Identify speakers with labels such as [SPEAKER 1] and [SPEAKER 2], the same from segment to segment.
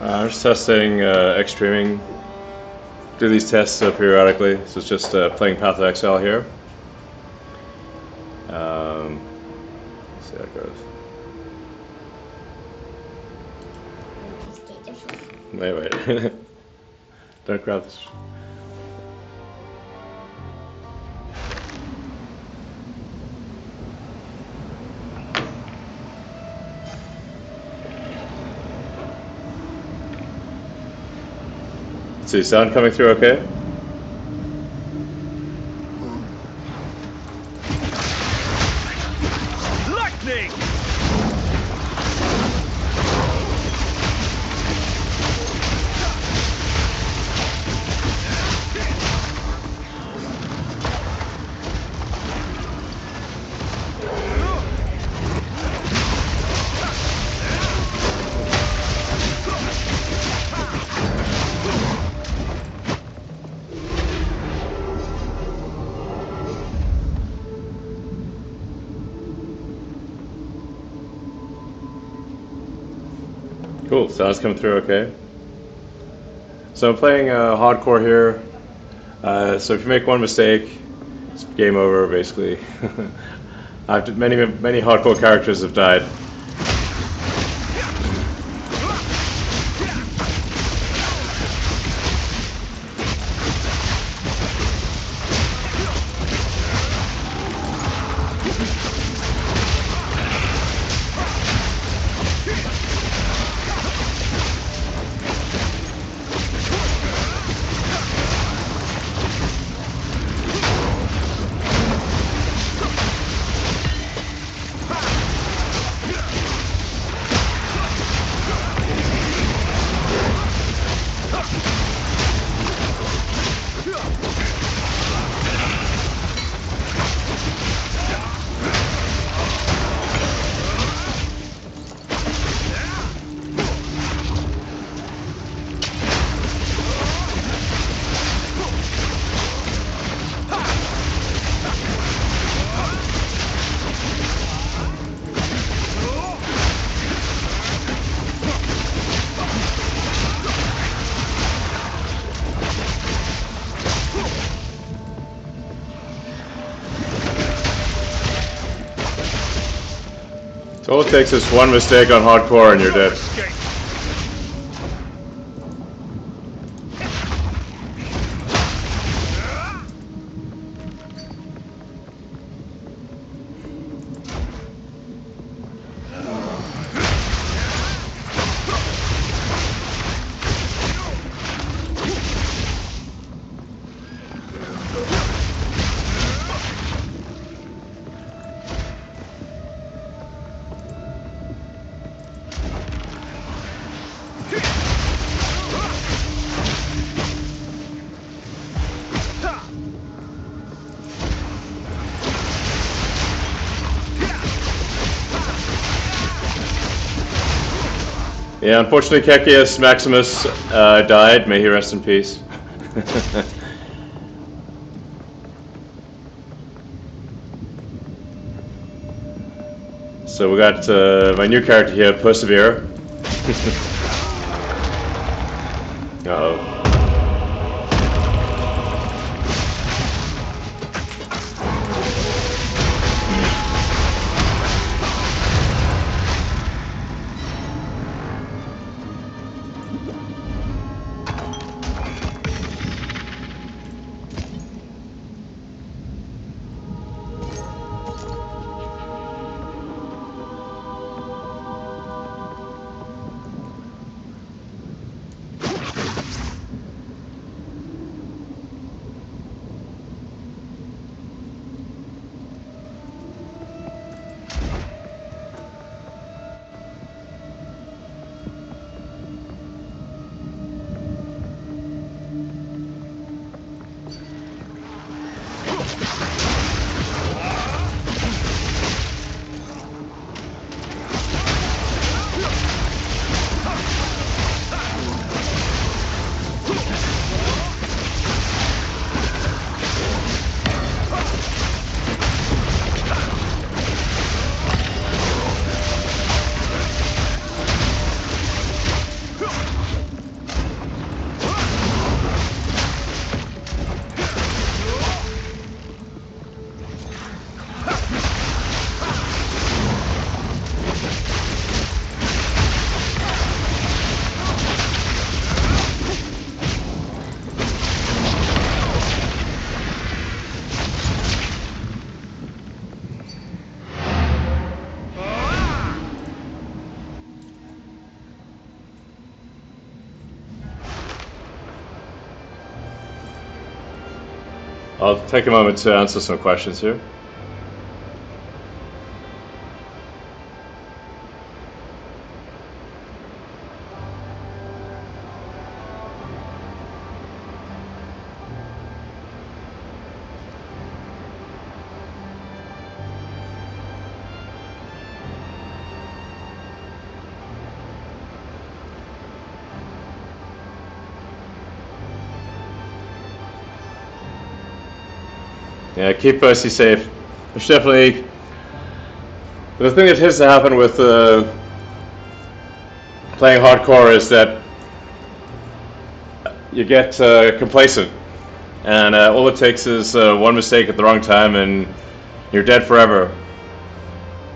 [SPEAKER 1] I'm just testing X-streaming. Do these tests periodically, so it's just playing Path of Exile here. Let's see how it goes. Wait. Don't grab this. See, sound coming through okay?
[SPEAKER 2] Lightning!
[SPEAKER 1] Cool, sound's coming through okay. So I'm playing hardcore here. So if you make one mistake, it's game over basically. Many hardcore characters have died. So all it takes is one mistake on hardcore and you're dead.
[SPEAKER 2] Escape!
[SPEAKER 1] Yeah, unfortunately Kekius Maximus died. May he rest in peace. So we got my new character here, Persevere. Uh-oh. I'll take a moment to answer some questions here. Yeah, keep Percy safe. There's definitely the thing that tends to happen with playing hardcore is that you get complacent, and all it takes is one mistake at the wrong time, and you're dead forever.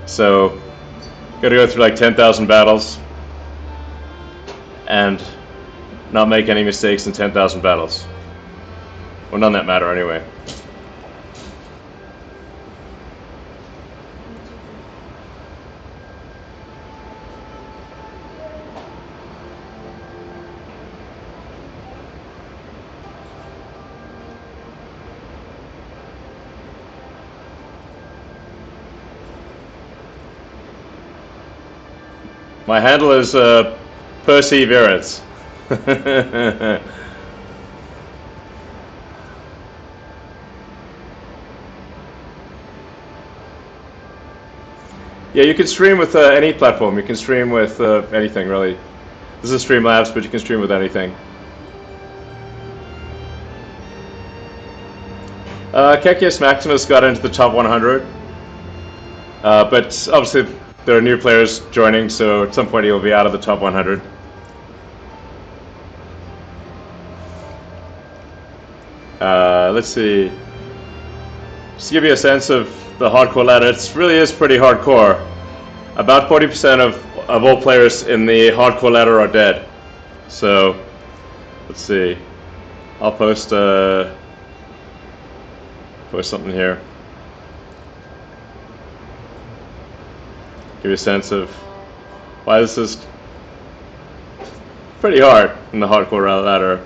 [SPEAKER 1] So, you gotta go through like 10,000 battles, and not make any mistakes in 10,000 battles. Well, none that matter anyway. My handle is Perseverance. Yeah, you can stream with any platform. You can stream with anything, really. This is Streamlabs, but you can stream with anything. Kekius Maximus got into the top 100, but obviously there are new players joining, so at some point he will be out of the top 100. Let's see. Just to give you a sense of the hardcore ladder, it really is pretty hardcore. About 40% of all players in the hardcore ladder are dead. So, let's see. I'll post something here. Give you a sense of why this is pretty hard in the hardcore ladder.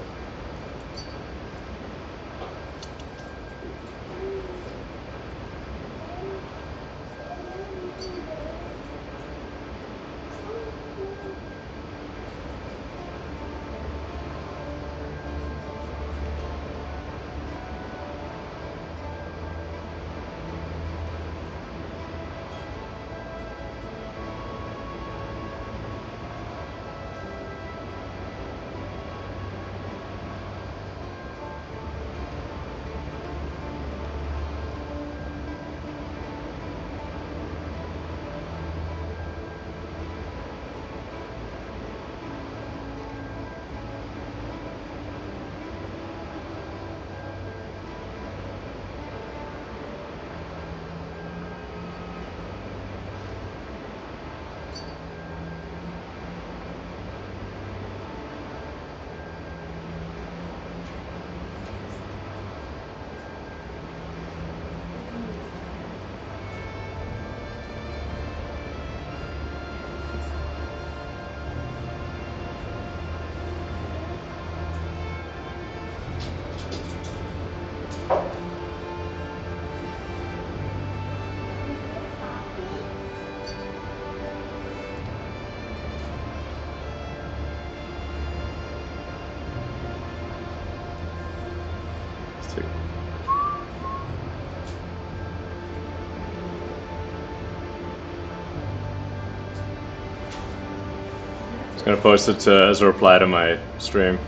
[SPEAKER 1] I'm gonna post it as a reply to my stream.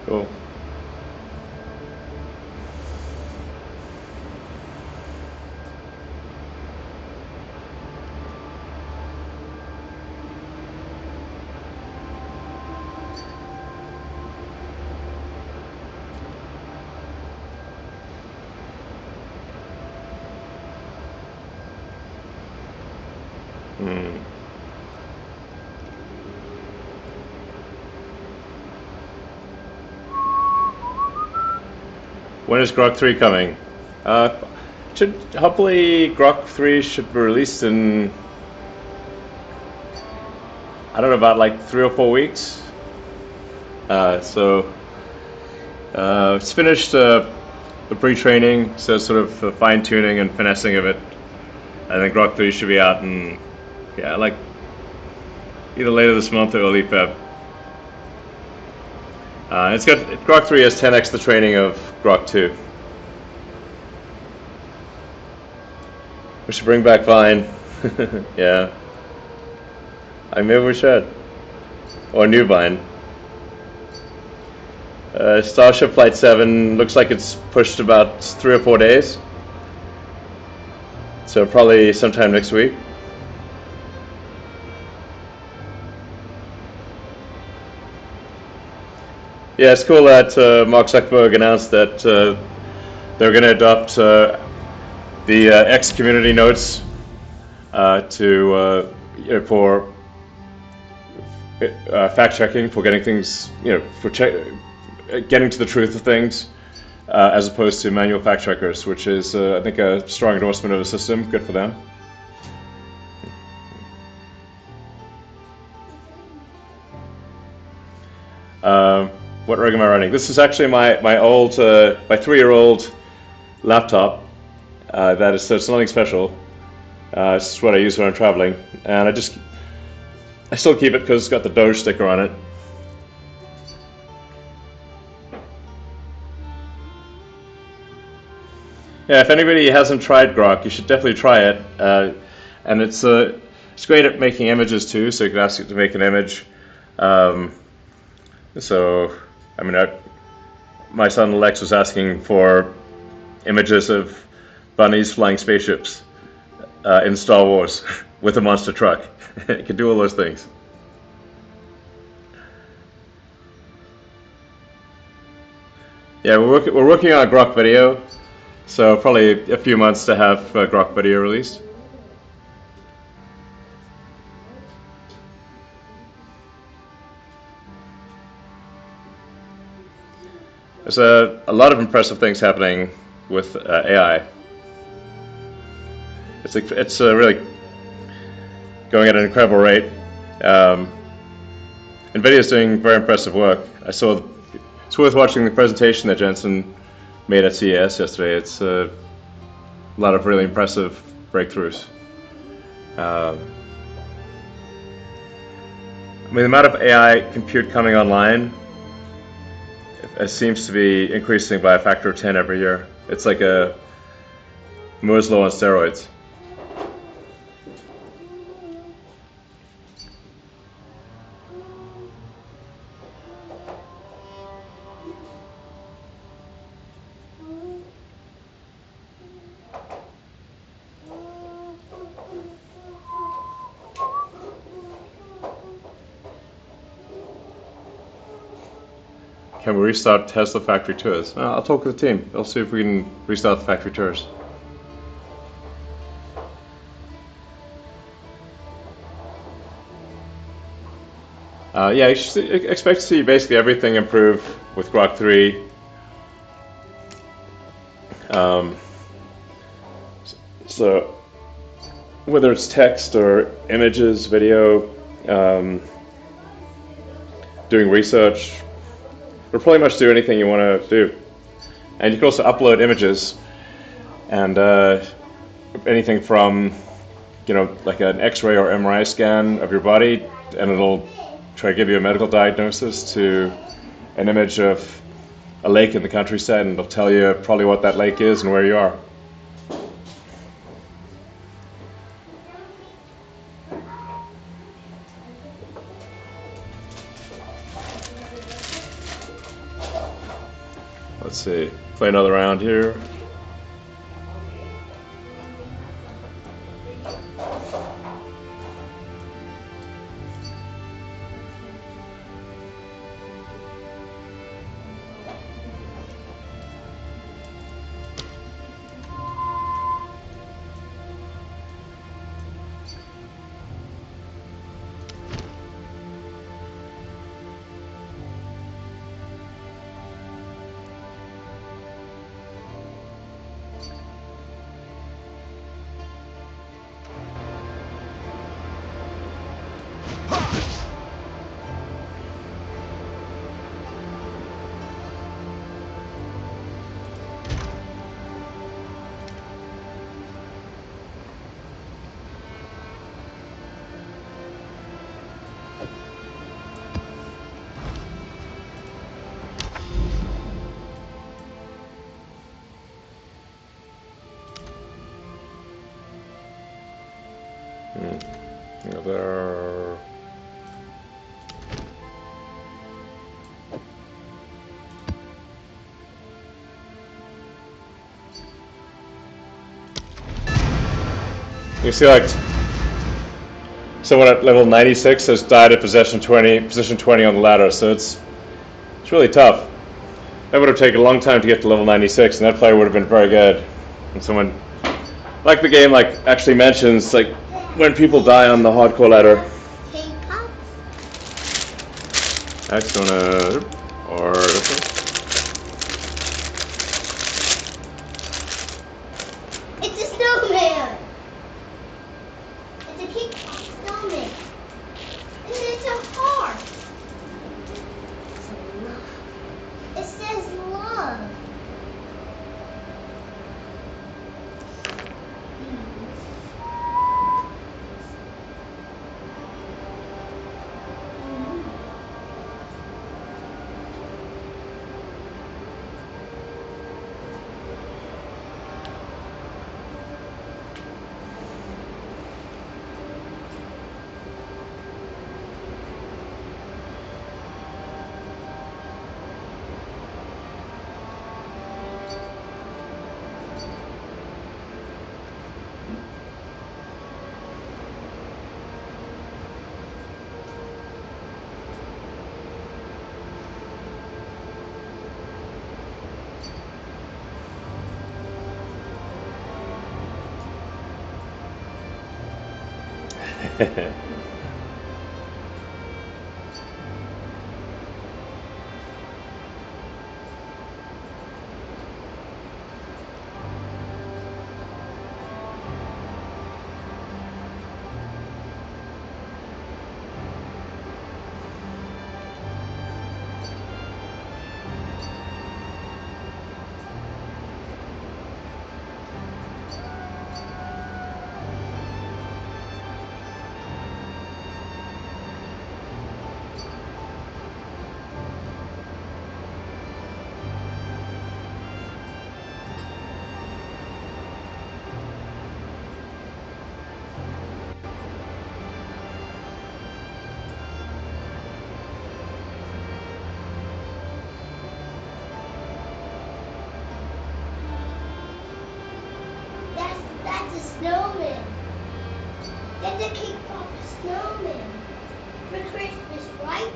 [SPEAKER 1] Cool. Hmm. When is Grok 3 coming? Should hopefully Grok 3 should be released in, I don't know, about like 3 or 4 weeks. It's finished the pre-training, so sort of fine-tuning and finessing of it. I think Grok 3 should be out in, yeah, like either later this month or early Feb. Grok 3 has 10x the training of Grok 2. We should bring back Vine. Yeah. Maybe we should. Or new Vine. Starship Flight 7 looks like it's pushed about 3 or 4 days. So probably sometime next week. Yeah, it's cool that Mark Zuckerberg announced that they're going to adopt the X community notes for fact checking, for getting things, for getting to the truth of things, as opposed to manual fact checkers, which is, I think, a strong endorsement of the system. Good for them. What rig am I running? This is actually my old, my 3-year-old laptop. So it's nothing special. It's what I use when I'm traveling, and I still keep it because it's got the Doge sticker on it. Yeah, if anybody hasn't tried Grok, you should definitely try it. And it's great at making images too, so you can ask it to make an image. My son Lex was asking for images of bunnies flying spaceships in Star Wars with a monster truck. It can do all those things. Yeah, we're working on a Grok video, so probably a few months to have Grok video released. There's a lot of impressive things happening with AI. It's really going at an incredible rate. NVIDIA's doing very impressive work. It's worth watching the presentation that Jensen made at CES yesterday. It's a lot of really impressive breakthroughs. The amount of AI compute coming online, it seems to be increasing by a factor of 10 every year. It's like a Moore's law on steroids. Can we restart Tesla factory tours? I'll talk with the team. I'll see if we can restart the factory tours. Yeah, you should expect to see basically everything improve with Grok 3. So whether it's text or images, video, doing research, or pretty much do anything you want to do. And you can also upload images and anything from, like an X-ray or MRI scan of your body, and it'll try to give you a medical diagnosis, to an image of a lake in the countryside, and it'll tell you probably what that lake is and where you are. Let's see. Play another round here. There. You see, like, someone at level 96 has died at position 20 on the ladder, so it's really tough. That would have taken a long time to get to level 96, and that player would have been very good. And someone, like the game, like actually mentions, like when people die on the hardcore ladder. X or
[SPEAKER 2] it's a snowman. It's a cake pop snowman. And it's a heart. It says love. That's a snowman. That's a cake pop snowman. For Christmas, right?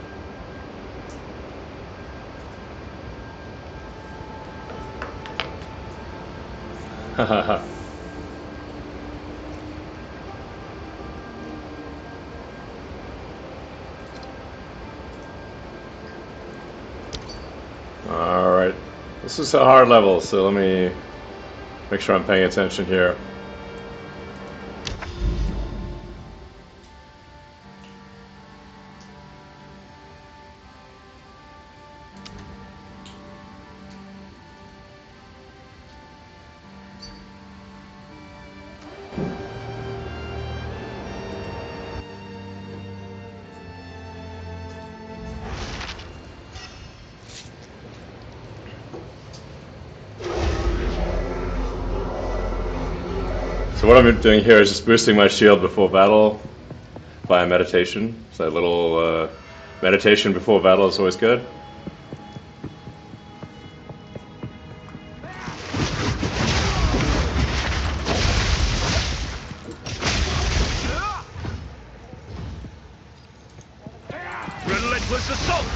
[SPEAKER 1] Alright, this is a hard level, so let me make sure I'm paying attention here. So what I'm doing here is just boosting my shield before battle via meditation. So that little meditation before battle is always good.
[SPEAKER 3] assault!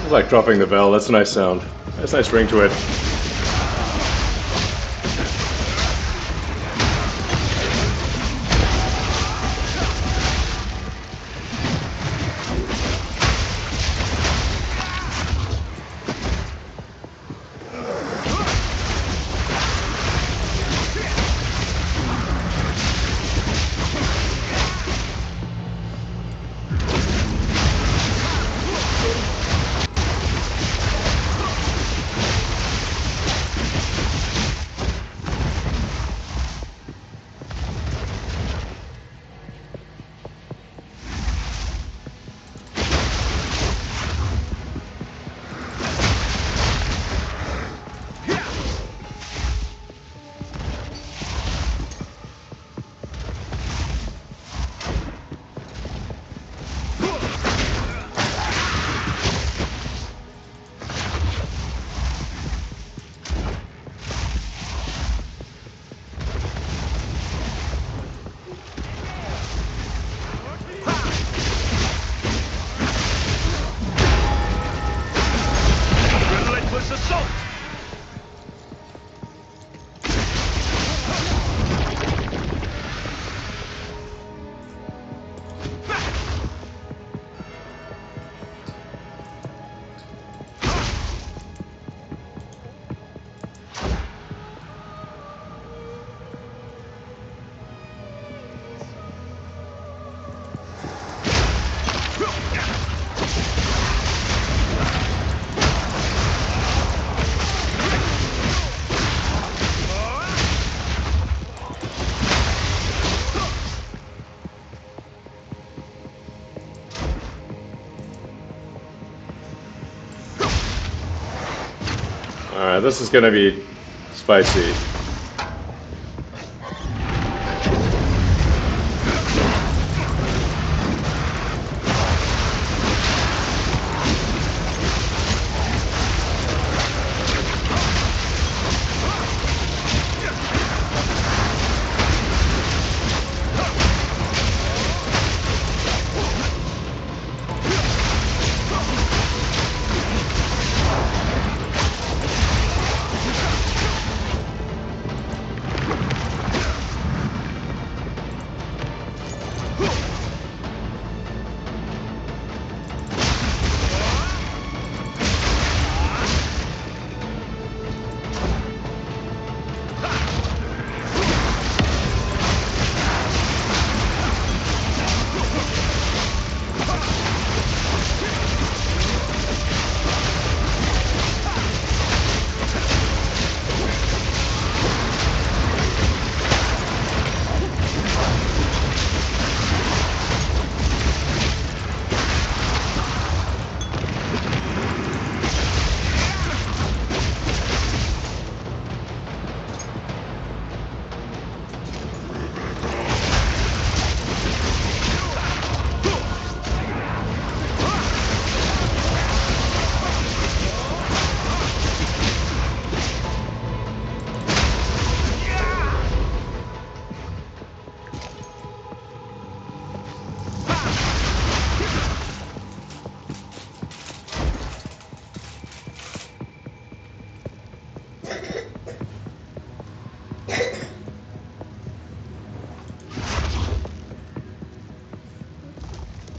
[SPEAKER 1] I like dropping the bell. That's a nice sound. That's a nice ring to it. Relentless assault! Alright, this is gonna be spicy.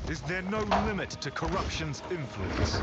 [SPEAKER 3] Is there no limit to corruption's influence?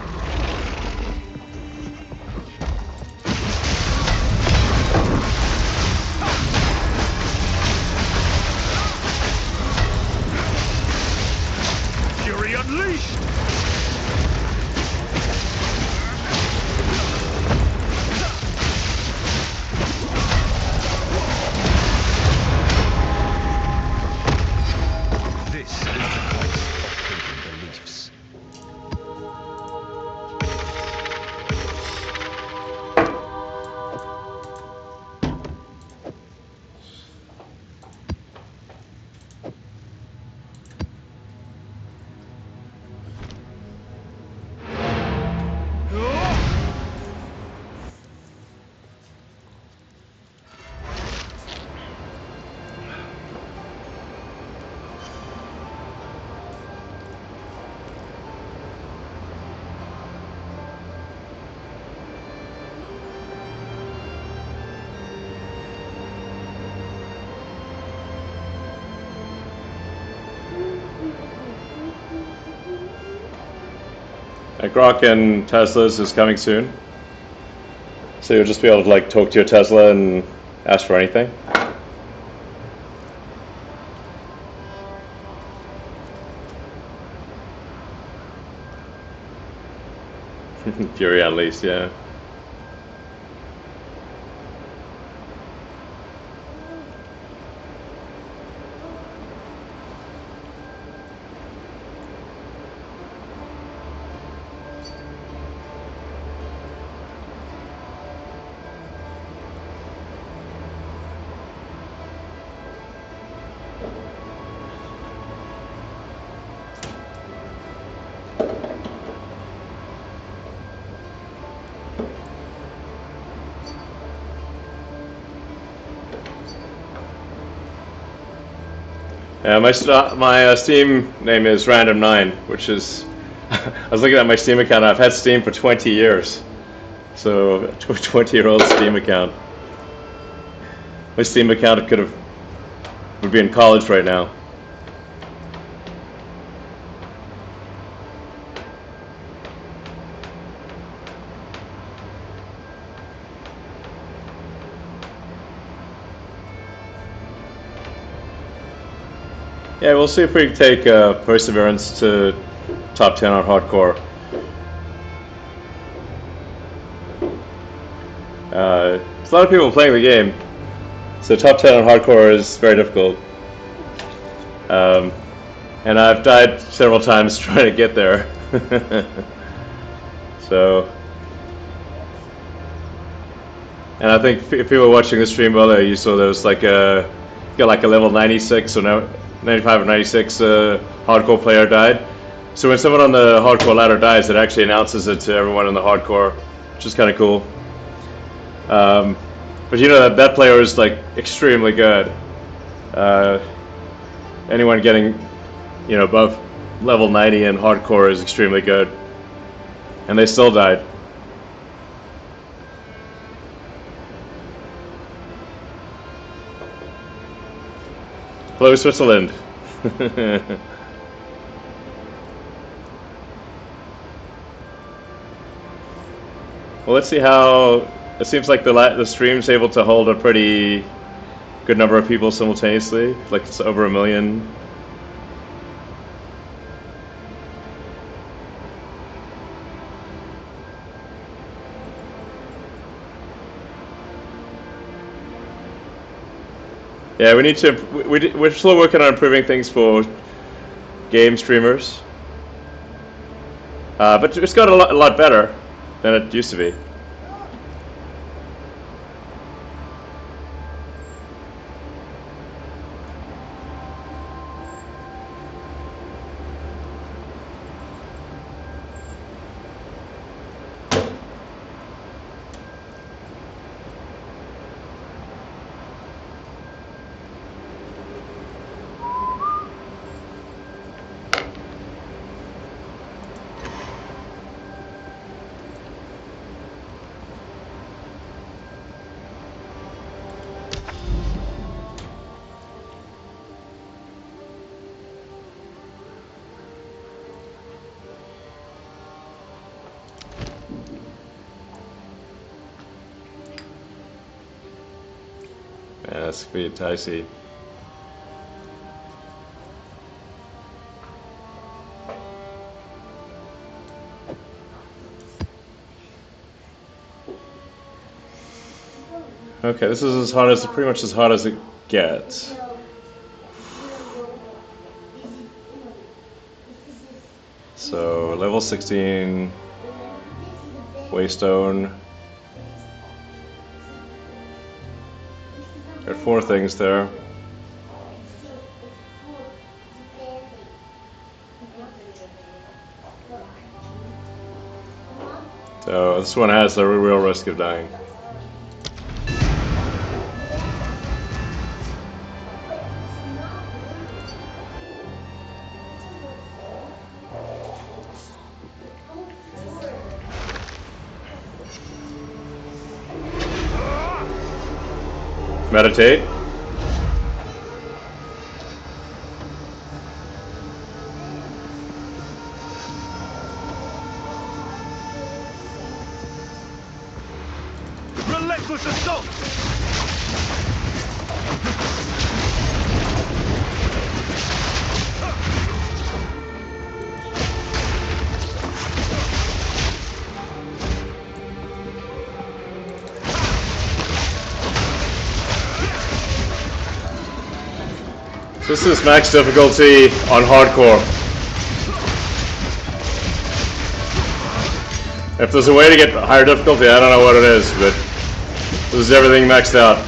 [SPEAKER 1] Grok and Teslas is coming soon. So you'll just be able to like talk to your Tesla and ask for anything. Fury Unleashed, yeah. My Steam name is Random9, which is I was looking at my Steam account. I've had Steam for 20 years, so 20-year-old Steam account. My Steam account would be in college right now. Yeah, we'll see if we can take Perseverance to top 10 on hardcore. There's a lot of people playing the game, so top 10 on hardcore is very difficult. And I've died several times trying to get there. So, and I think if people were watching the stream earlier, you saw there was like got like a level 96 or 95 or 96 hardcore player died. So when someone on the hardcore ladder dies, it actually announces it to everyone in the hardcore, which is kind of cool. But you know that player is like extremely good. Anyone getting, you know, above level 90 in hardcore is extremely good, and they still died. Hello, Switzerland. Well, let's see how. It seems like the stream's able to hold a pretty good number of people simultaneously. Like it's over 1 million. Yeah, we need to. We're still working on improving things for game streamers, but it's got a lot better than it used to be. Yeah, that's gonna be dicey. Okay, this is as hard as pretty much as hard as it gets. So level 16, Waystone. There are 4 things there. So this one has a real risk of dying. Meditate. This is max difficulty on hardcore. If there's a way to get higher difficulty, I don't know what it is, but this is everything maxed out.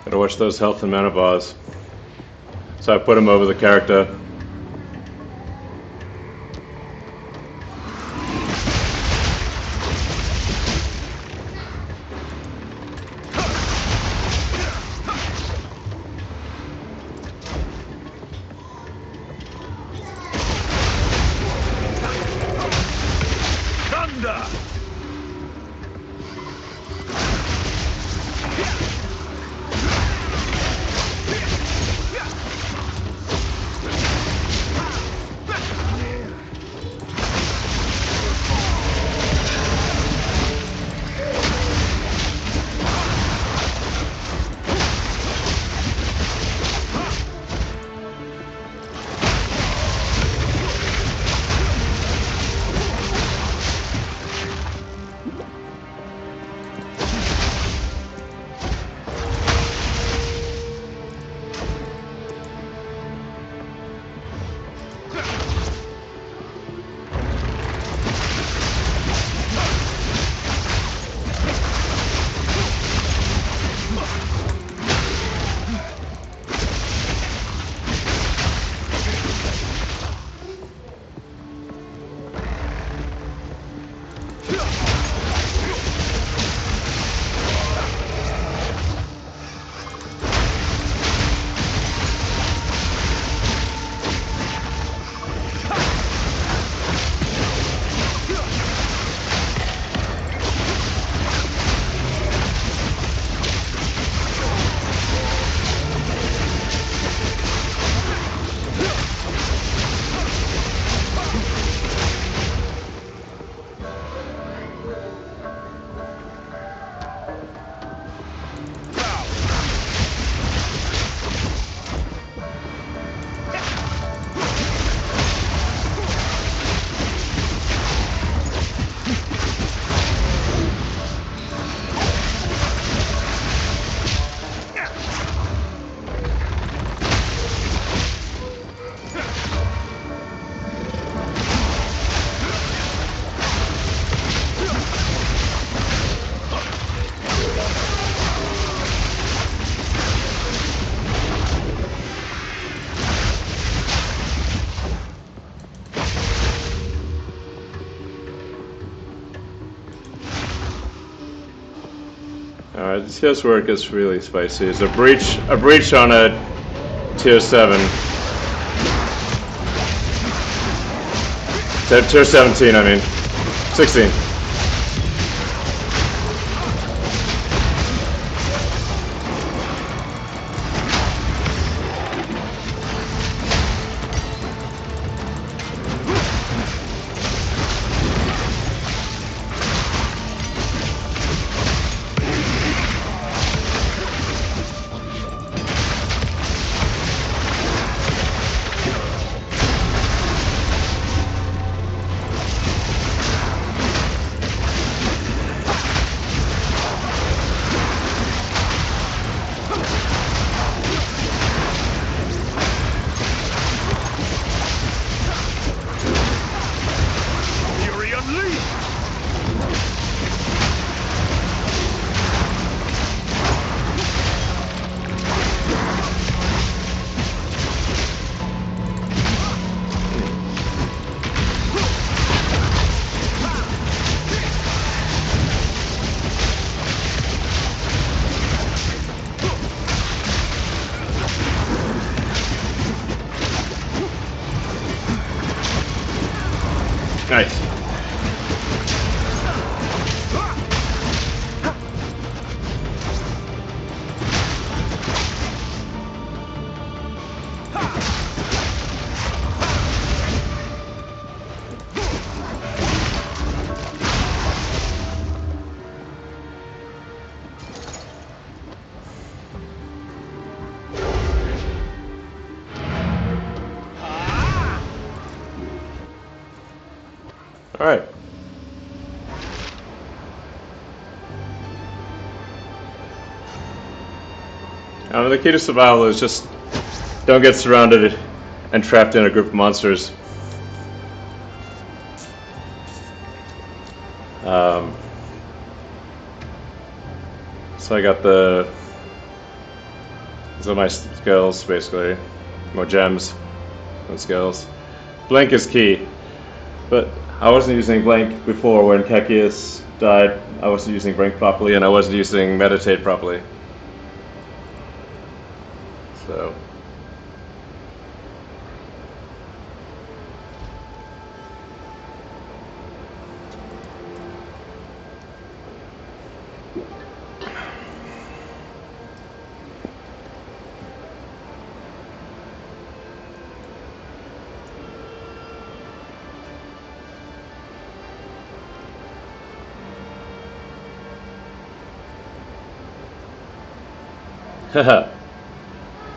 [SPEAKER 1] Gotta watch those health and mana bars. So I put them over the character.
[SPEAKER 3] Thunder!
[SPEAKER 1] Alright, this guy's work is really spicy. It's a breach on a tier 7. Tier 17, I mean. 16. Alright. The key to survival is just don't get surrounded and trapped in a group of monsters. So I got these are my skills basically, more gems and skills. Blink is key, but I wasn't using Blink before when Kekius died. I wasn't using Blink properly, and I wasn't using Meditate properly. So.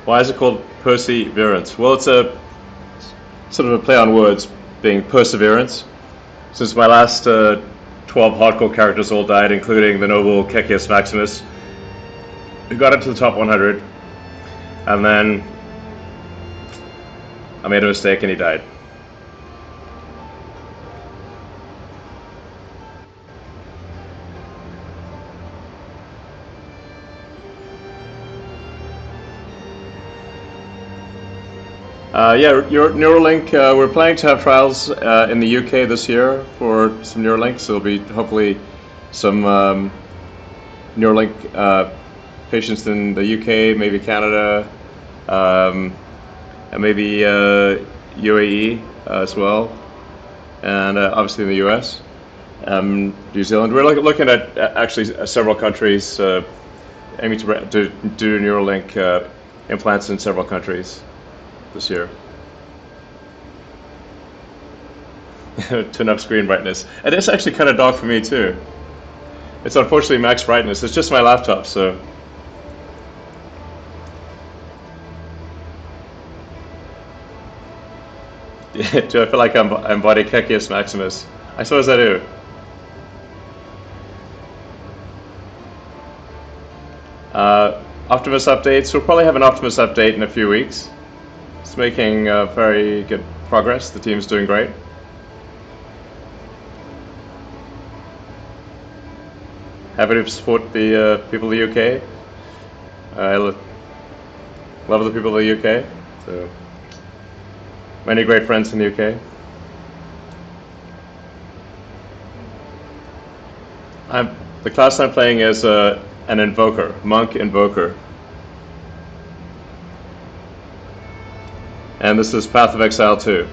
[SPEAKER 1] Why is it called perseverance? Well, it's a sort of a play on words, being perseverance. Since my last 12 hardcore characters all died, including the noble Kekius Maximus, who got into the top 100, and then I made a mistake and he died. Yeah, Neuralink, we're planning to have trials in the UK this year for some Neuralink, so there'll be hopefully some Neuralink patients in the UK, maybe Canada, and maybe UAE as well, and obviously in the US, New Zealand. We're looking at actually several countries, aiming to do Neuralink implants in several countries this year. Turn up screen brightness. And it's actually kind of dark for me too. It's unfortunately max brightness. It's just my laptop, so. Do I feel like I embody Kekius Maximus? I suppose I do. Optimus updates. We'll probably have an Optimus update in a few weeks. It's making very good progress. The team's doing great. Happy to support the people of the UK. I love the people of the UK. So many great friends in the UK. The class I'm playing is an invoker, monk invoker. And this is Path of Exile 2,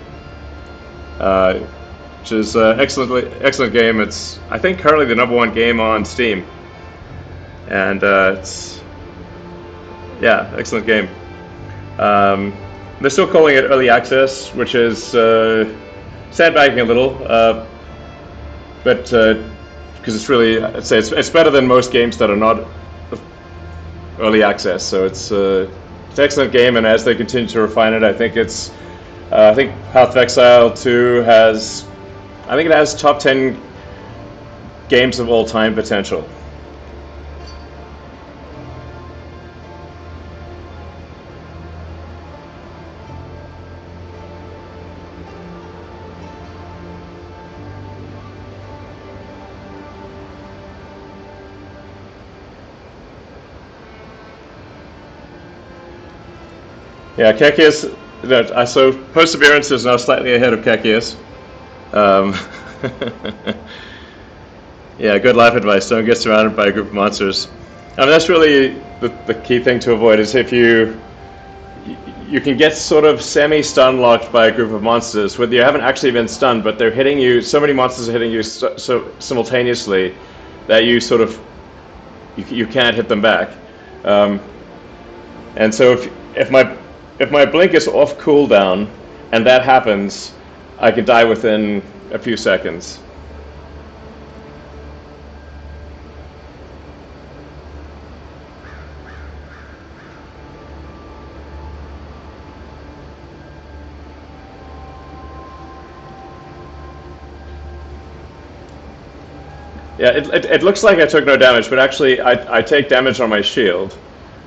[SPEAKER 1] which is an excellent game. It's, I think, currently the #1 game on Steam, and it's, yeah, excellent game. They're still calling it early access, which is sandbagging a little, but because it's really, I'd say it's better than most games that are not early access. So it's an excellent game, and as they continue to refine it, I think it's, I think Path of Exile 2 has, I think it has top 10 games of all time potential. Yeah, Kekius, so Perseverance is now slightly ahead of Kekius. Yeah, good life advice. Don't get surrounded by a group of monsters. I mean, that's really the key thing to avoid, is if you can get sort of semi-stun locked by a group of monsters, where you haven't actually been stunned, but they're hitting you, so many monsters are hitting you so simultaneously that you sort of, you can't hit them back. And so if my blink is off cooldown and that happens, I can die within a few seconds. Yeah, it looks like I took no damage, but actually I take damage on my shield.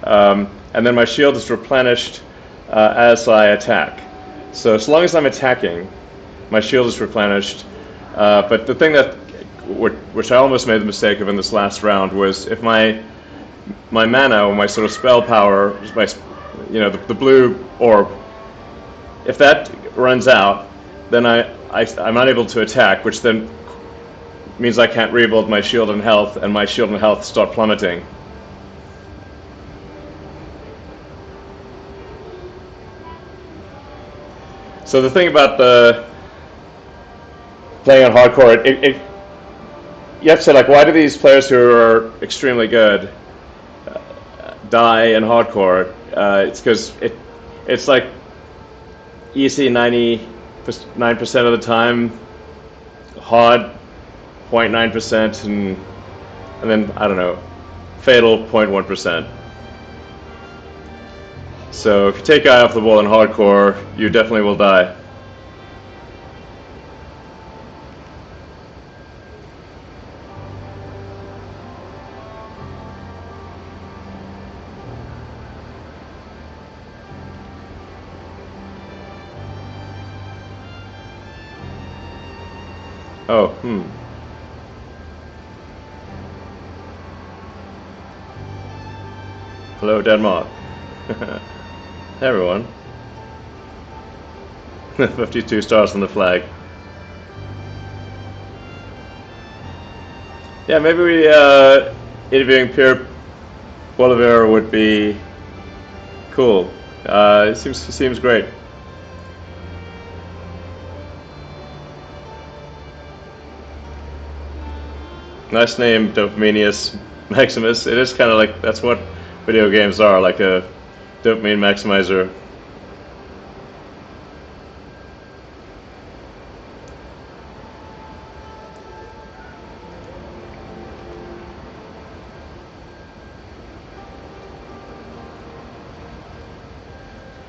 [SPEAKER 1] And then my shield is replenished as I attack. So as long as I'm attacking, my shield is replenished. But the thing that, which I almost made the mistake of in this last round, was if my mana or my sort of spell power, my, the blue orb, if that runs out, then I'm unable to attack, which then means I can't rebuild my shield and health, and my shield and health start plummeting. So the thing about the playing on hardcore, you have to say, like, why do these players who are extremely good die in hardcore? It's because it's like easy 99% of the time, hard 0.9%, and then I don't know, fatal 0.1%. So if you take guy off the wall in hardcore, you definitely will die. Oh, Hello, Denmark. Hey, everyone. 52 stars on the flag. Yeah, maybe interviewing Pierre Bolivar would be cool. It seems great. Nice name, Dopaminius Maximus. It is kind of like, that's what video games are, like a dopamine maximizer.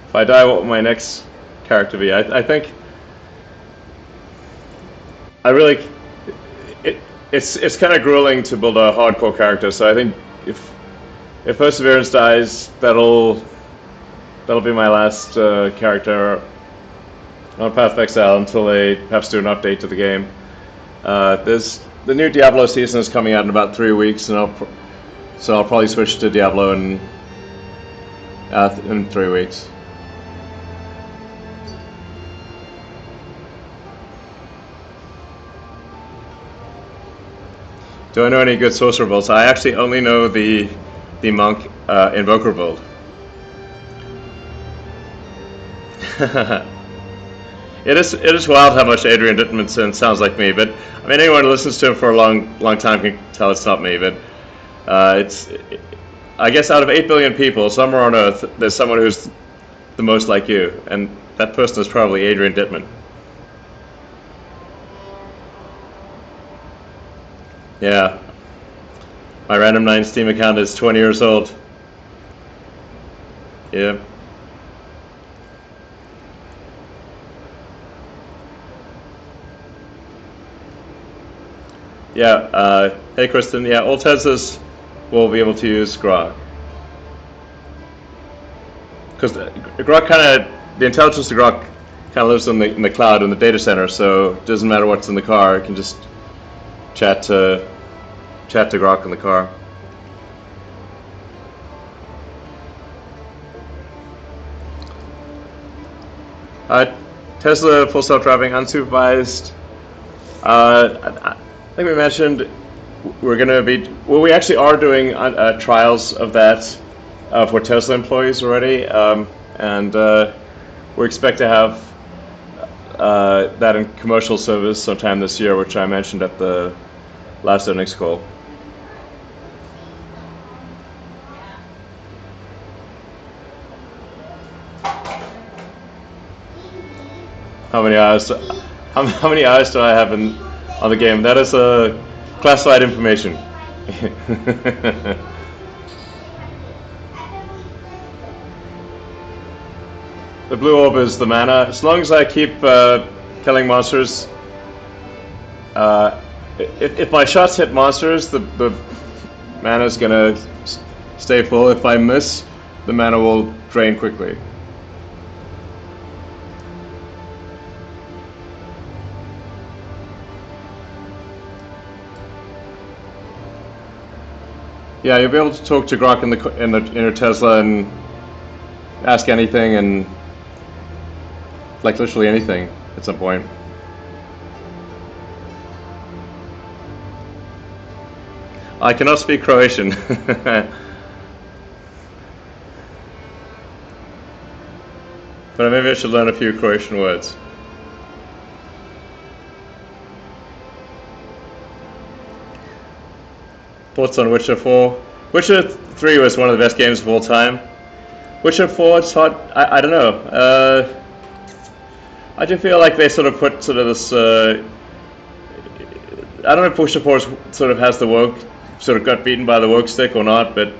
[SPEAKER 1] If I die, what will my next character be? I think I really it's kind of grueling to build a hardcore character. So I think if Perseverance dies, that'll be my last character on Path of Exile until they have to do an update to the game. There's the new Diablo season is coming out in about 3 weeks, and I'll probably switch to Diablo in 3 weeks. Do I know any good sorcerer builds? I actually only know the monk invoker build. It is wild how much Adrian Dittmanson sounds like me, but I mean anyone who listens to him for a long time can tell it's not me. But I guess out of 8 billion people, somewhere on Earth, there's someone who's the most like you, and that person is probably Adrian Dittman. Yeah. My Random 9 Steam account is 20 years old. Yeah. Yeah, hey Kristen, yeah, all Teslas will be able to use Grok. Because Grok the intelligence of Grok kind of lives in the cloud in the data center, so it doesn't matter what's in the car, it can just chat to Grok in the car. Tesla full self-driving unsupervised. I think we mentioned we're going to be, well, we actually are doing trials of that for Tesla employees already, and we expect to have that in commercial service sometime this year, which I mentioned at the last earnings call. How many hours do I have on the game? That is classified information. The blue orb is the mana. As long as I keep killing monsters if my shots hit monsters, the mana's gonna stay full. If I miss, the mana will drain quickly. Yeah, you'll be able to talk to Grok in your Tesla and ask anything and like literally anything at some point. I cannot speak Croatian. But maybe I should learn a few Croatian words. Thoughts on Witcher 4? Witcher 3 was one of the best games of all time. Witcher 4, it's hard. I don't know. I do feel like they sort of put sort of this. I don't know if Witcher 4 sort of has the woke, sort of got beaten by the woke stick or not, but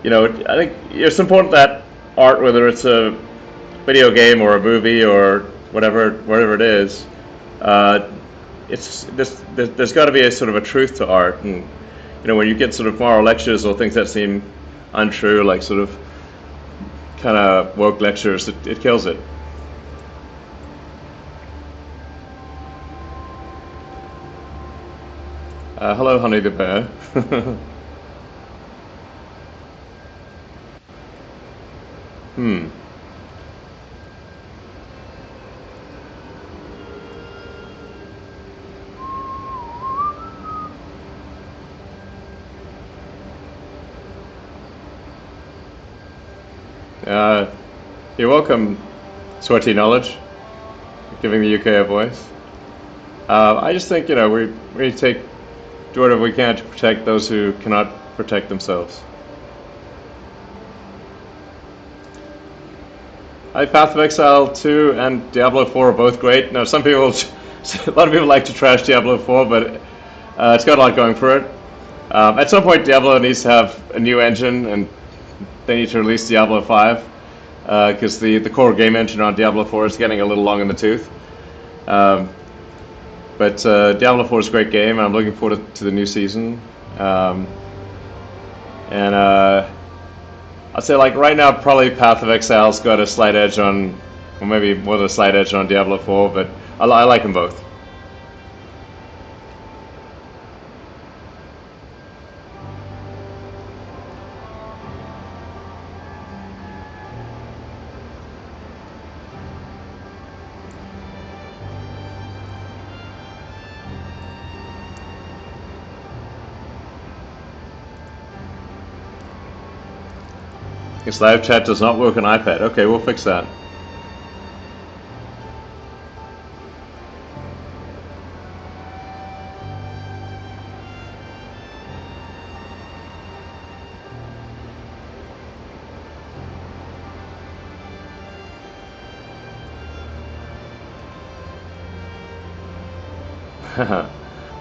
[SPEAKER 1] you know, I think it's important that art, whether it's a video game or a movie or whatever it is, there's got to be a sort of a truth to art, and you know, when you get sort of moral lectures or things that seem untrue, like sort of kind of woke lectures, it kills it. Hello, Honey the Bear. Hmm. You're welcome, Sweaty Knowledge, giving the UK a voice. I just think, you know, we do whatever we can to protect those who cannot protect themselves. Path of Exile 2 and Diablo 4 are both great. Now, some people, a lot of people like to trash Diablo 4, but it's got a lot going for it. At some point, Diablo needs to have a new engine, and they need to release Diablo 5, because the core game engine on Diablo 4 is getting a little long in the tooth. But Diablo 4 is a great game, and I'm looking forward to the new season. And I'd say, like, right now, probably Path of Exile's got a slight edge on, or maybe more than a slight edge on Diablo 4, but I like them both. This live chat does not work on iPad. Okay, we'll fix that.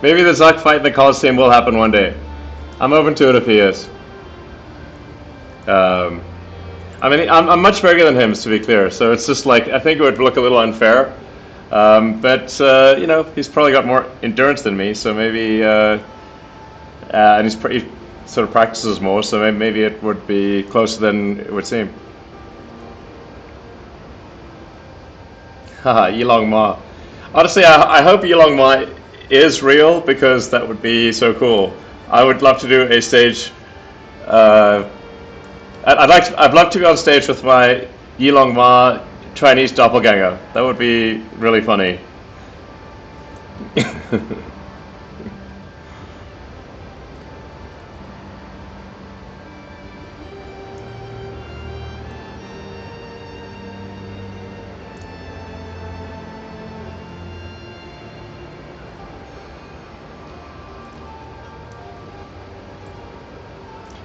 [SPEAKER 1] Maybe the Zuck fight in the Coliseum will happen one day. I'm open to it if he is. I mean, I'm much bigger than him, to be clear. So it's just like, I think it would look a little unfair. But you know, he's probably got more endurance than me, so maybe, and he sort of practices more, so maybe it would be closer than it would seem. Haha, Yilong Ma. Honestly, I hope Yilong Ma is real, because that would be so cool. I would love to do a stage. I'd love to be on stage with my Yilong Ma Chinese doppelganger. That would be really funny.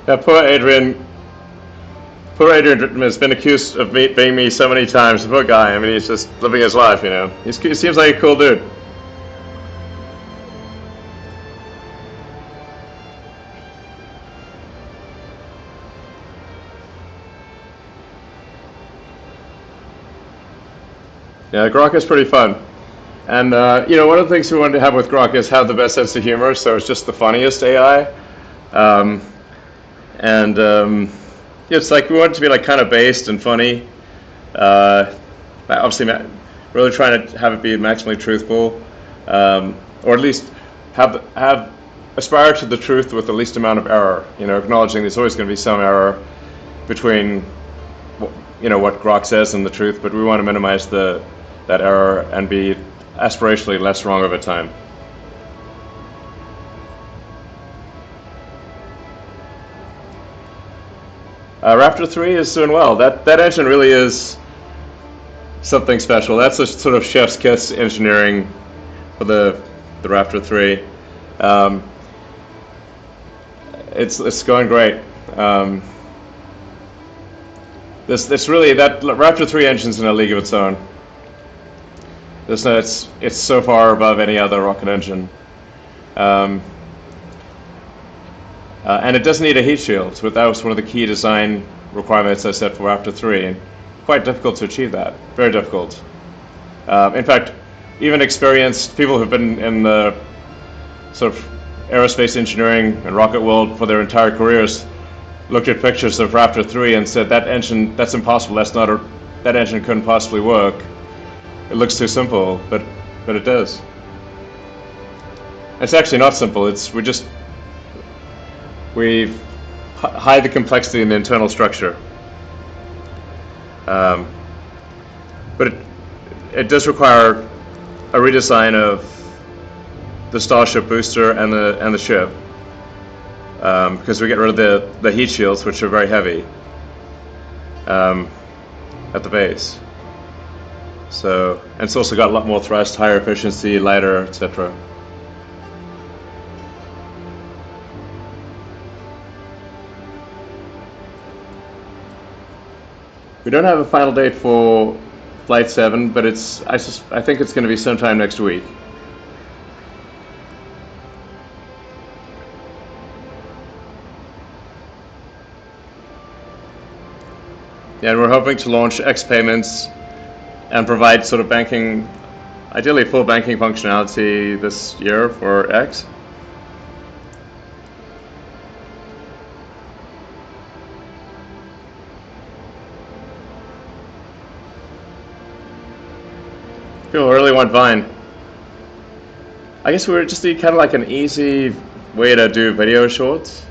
[SPEAKER 1] Yeah, poor Adrian. Poor Adrian has been accused of being me so many times. The poor guy. I mean, he's just living his life, you know. He seems like a cool dude. Yeah, Grok is pretty fun. And one of the things we wanted to have with Grok is have the best sense of humor, so it's just the funniest AI. Um, and it's like we want it to be like kind of based and funny. Obviously, really trying to have it be maximally truthful, or at least have aspire to the truth with the least amount of error. Acknowledging there's always going to be some error between what Grok says and the truth, but we want to minimize that error and be aspirationally less wrong over time. Raptor 3 is doing well. That engine really is something special. That's a sort of chef's kiss engineering for the Raptor 3. It's going great. This really, that Raptor 3 engine's in a league of its own. It's so far above any other rocket engine. And it doesn't need a heat shield. So that was one of the key design requirements I set for Raptor 3. And quite difficult to achieve that. Very difficult. In fact, even experienced people who've been in the sort of aerospace engineering and rocket world for their entire careers looked at pictures of Raptor 3 and said, that engine, that's impossible. That engine couldn't possibly work. It looks too simple, but it does. It's actually not simple. We hide the complexity in the internal structure. But it does require a redesign of the Starship booster and the ship, because we get rid of the heat shields, which are very heavy at the base. So, and it's also got a lot more thrust, higher efficiency, lighter, etc. We don't have a final date for Flight 7, but I think it's going to be sometime next week. Yeah, and we're hoping to launch X payments and provide sort of banking, ideally full banking functionality this year for X. People really want Vine. I guess we just need kind of like an easy way to do video shorts.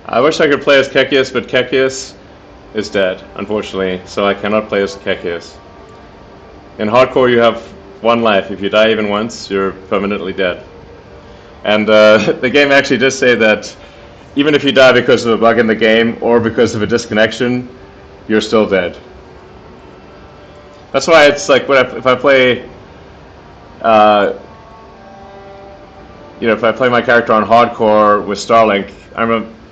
[SPEAKER 1] I wish I could play as Kekius, but Kekius is dead, unfortunately, so I cannot play as Kekius. In hardcore, you have one life. If you die even once, you're permanently dead. And the game actually does say that even if you die because of a bug in the game or because of a disconnection, you're still dead. That's why it's like if I play, if I play my character on hardcore with Starlink,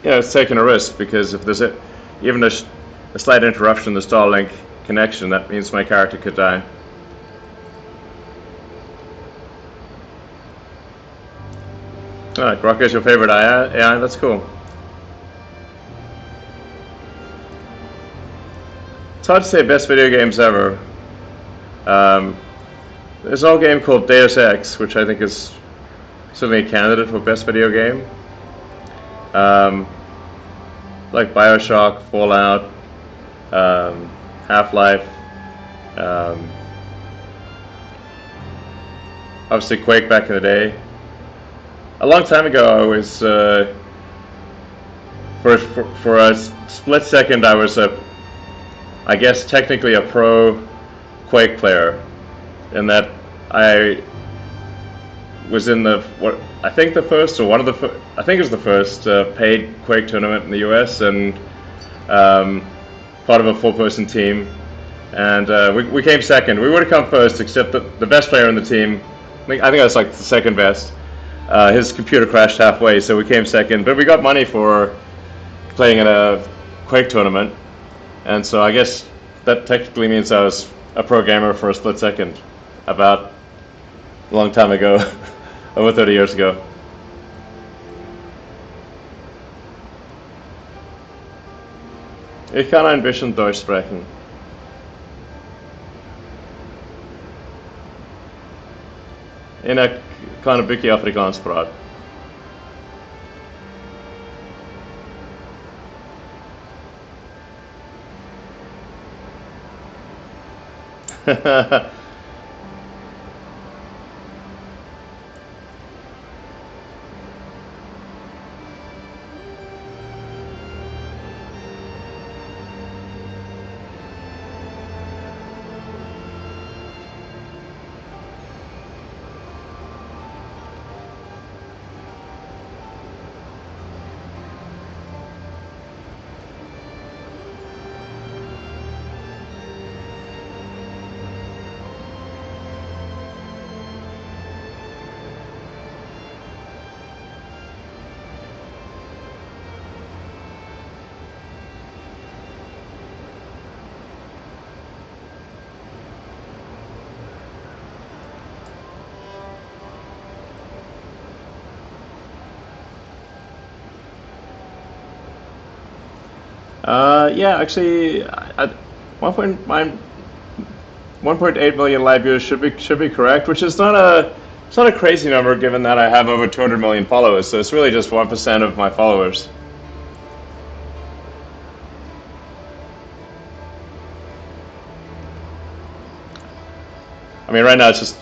[SPEAKER 1] it's taking a risk, because if there's even a slight interruption in the Starlink connection, that means my character could die. Grok is your favorite AI? That's cool. It's hard to say best video games ever. There's an old game called Deus Ex, which I think is certainly a candidate for best video game. Like BioShock, Fallout, Half-Life, obviously Quake back in the day. A long time ago, I was for a split second, I was I guess technically a pro Quake player, in that I was in I think it was the first paid Quake tournament in the US, and part of a 4-person team. and we came second. We would have come first, except the best player on the team, I think that's like the second best. His computer crashed halfway, so we came second. But we got money for playing in a Quake tournament, and so I guess that technically means I was a pro gamer for a split second, about a long time ago, over 30 years ago. Ich kann ein bisschen Deutsch sprechen. En ek kan 'n bietjie Afrikaans praat. Yeah, actually, at 1.8 million live viewers should be correct, which is not a it's not a crazy number given that I have over 200 million followers. So it's really just 1% of my followers. I mean, right now it's just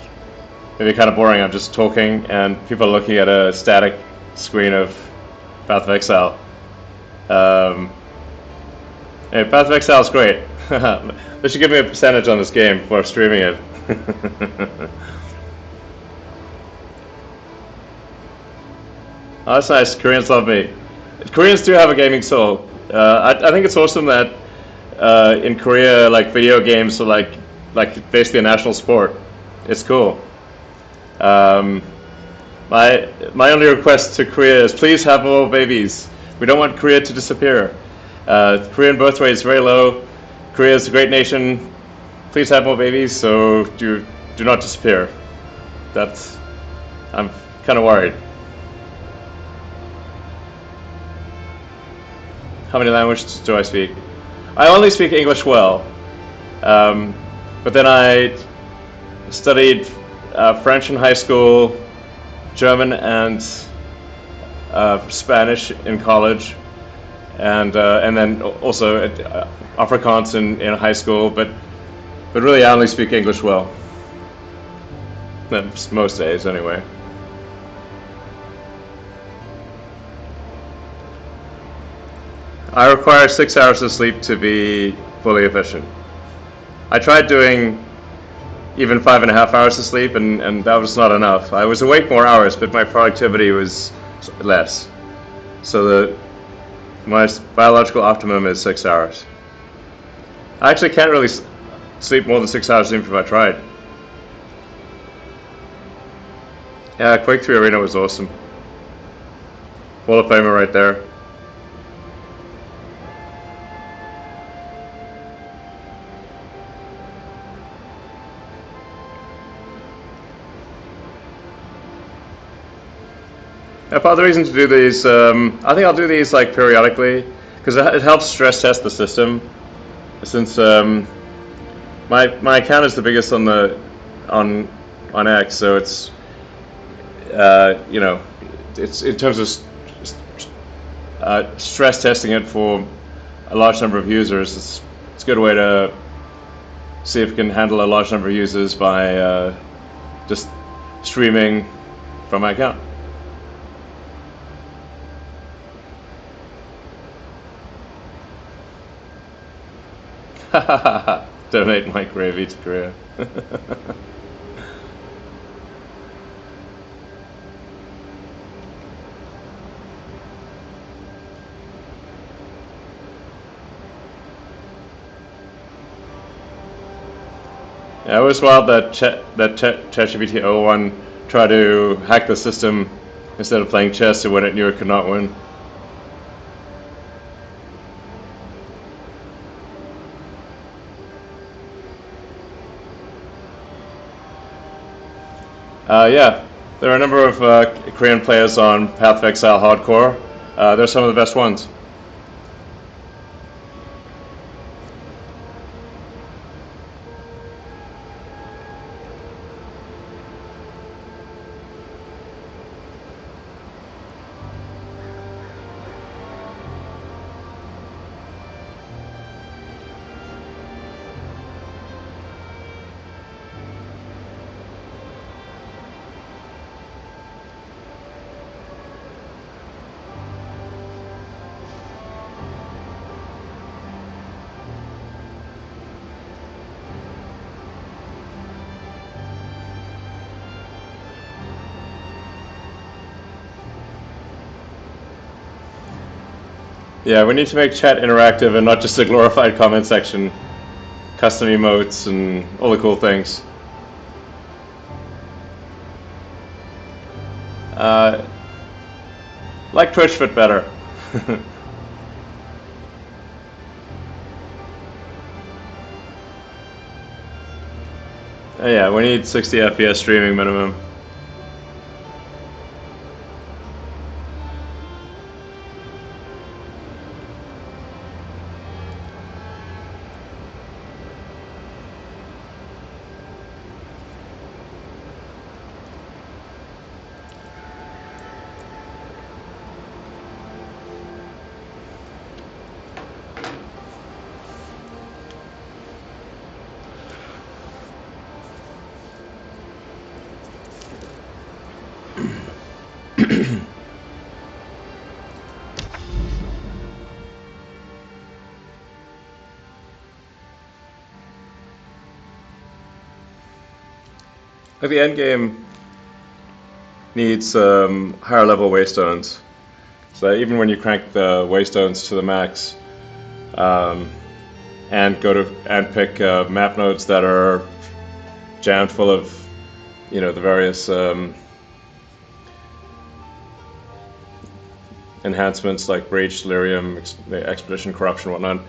[SPEAKER 1] maybe kind of boring. I'm just talking, and people are looking at a static screen of Path of Exile. Hey, Path of Exile is great. They should give me a percentage on this game for streaming it. Oh, that's nice. Koreans love me. Koreans do have a gaming soul. I think it's awesome that in Korea, like video games are like basically a national sport. It's cool. Um, my only request to Korea is please have more babies. We don't want Korea to disappear. Korean birth rate is very low. Korea is a great nation. Please have more babies, so do not disappear. I'm kind of worried. How many languages do I speak? I only speak English well, but then I studied French in high school, German and Spanish in college, and then also Afrikaans in high school. But really, I only speak English well. Most days, anyway. I require 6 hours of sleep to be fully efficient. I tried doing even 5.5 hours of sleep, and that was not enough. I was awake more hours, but my productivity was less. So my biological optimum is 6 hours. I actually can't really sleep more than 6 hours even if I tried. Yeah, Quake 3 Arena was awesome. Hall of Famer right there. Part of the reason to do these, I think I'll do these like periodically because it helps stress test the system. Since my account is the biggest on X, so it's you know, it's in terms of stress testing it for a large number of users. It's a good way to see if it can handle a large number of users by just streaming from my account. Donate my gravy to Korea. Yeah, it was wild that ChatGPT 01 tried to hack the system instead of playing chess when it knew it could not win. Yeah, there are a number of Korean players on Path of Exile Hardcore. They're some of the best ones. Yeah, we need to make chat interactive and not just a glorified comment section, custom emotes, and all the cool things. Like Twitch, but better. Yeah, we need 60 FPS streaming minimum. Like the end game needs higher level waystones, so that even when you crank the waystones to the max, and pick map nodes that are jammed full of, the various enhancements like Rage, Delirium, Expedition, Corruption, whatnot.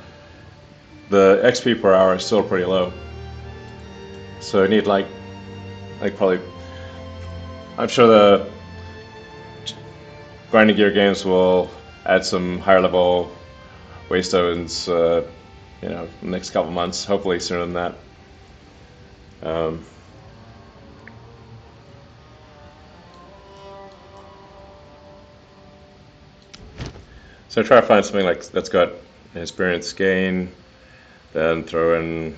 [SPEAKER 1] The XP per hour is still pretty low, so you need like probably. I'm sure the grinding gear games will add some higher level waystones, in the next couple months. Hopefully sooner than that. So try to find something like that's got experience gain, then throw in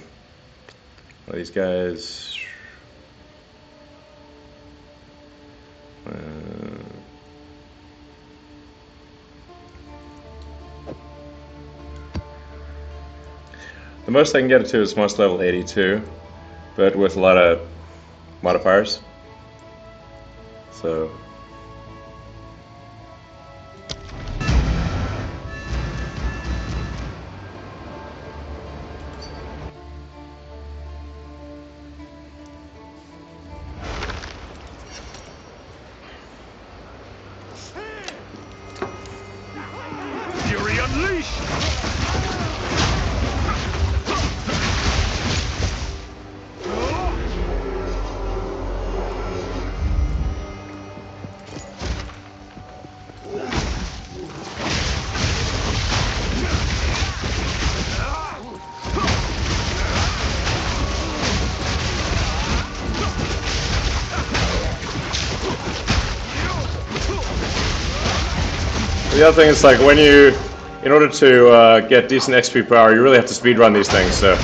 [SPEAKER 1] all these guys. The most I can get it to is most level 82, but with a lot of modifiers. So.
[SPEAKER 3] Fury unleashed!
[SPEAKER 1] The other thing is like in order to get decent XP per hour, you really have to speedrun these things. So.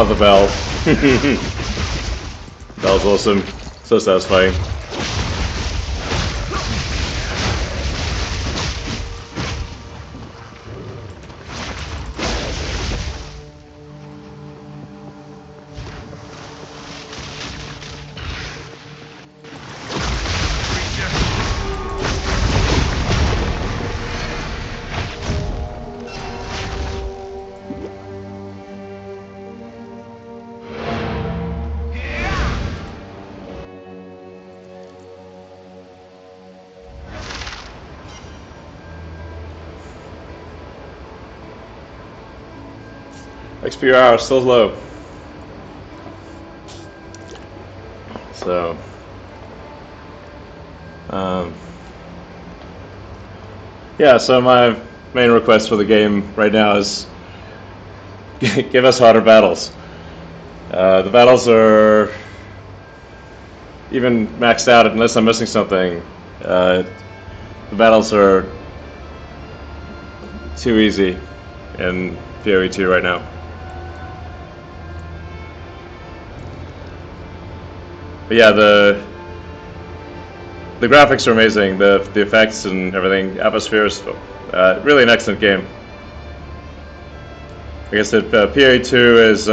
[SPEAKER 1] Oh, the bell. That was awesome. So satisfying. XPR still low. So, yeah, so my main request for the game right now is give us harder battles. The battles are even maxed out unless I'm missing something. The battles are too easy in PoE 2 right now. But yeah, the graphics are amazing, the effects and everything. Atmosphere is really an excellent game. Like I said, PoE 2 is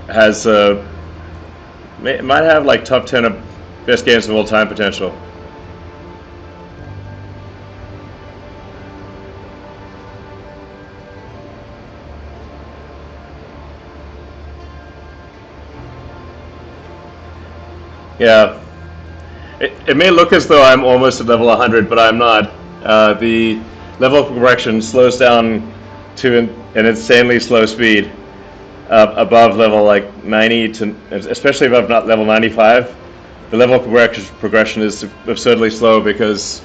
[SPEAKER 1] has might have like top 10 of best games of all time potential. Yeah, it may look as though I'm almost at level 100, but I'm not. The level of progression slows down to an insanely slow speed above level like 90 to, especially above not level 95. The level of progression is absurdly slow because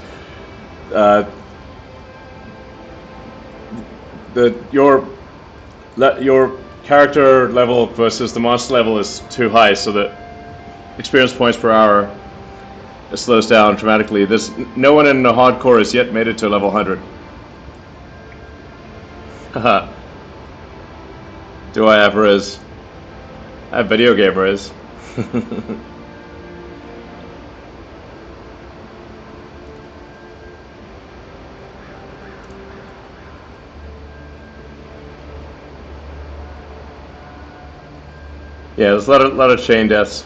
[SPEAKER 1] your character level versus the monster level is too high, so that experience points per hour slows down dramatically. There's no one in the hardcore has yet made it to level 100. Haha. Do I have Riz? I have video game Riz. Yeah, there's a lot of chain deaths.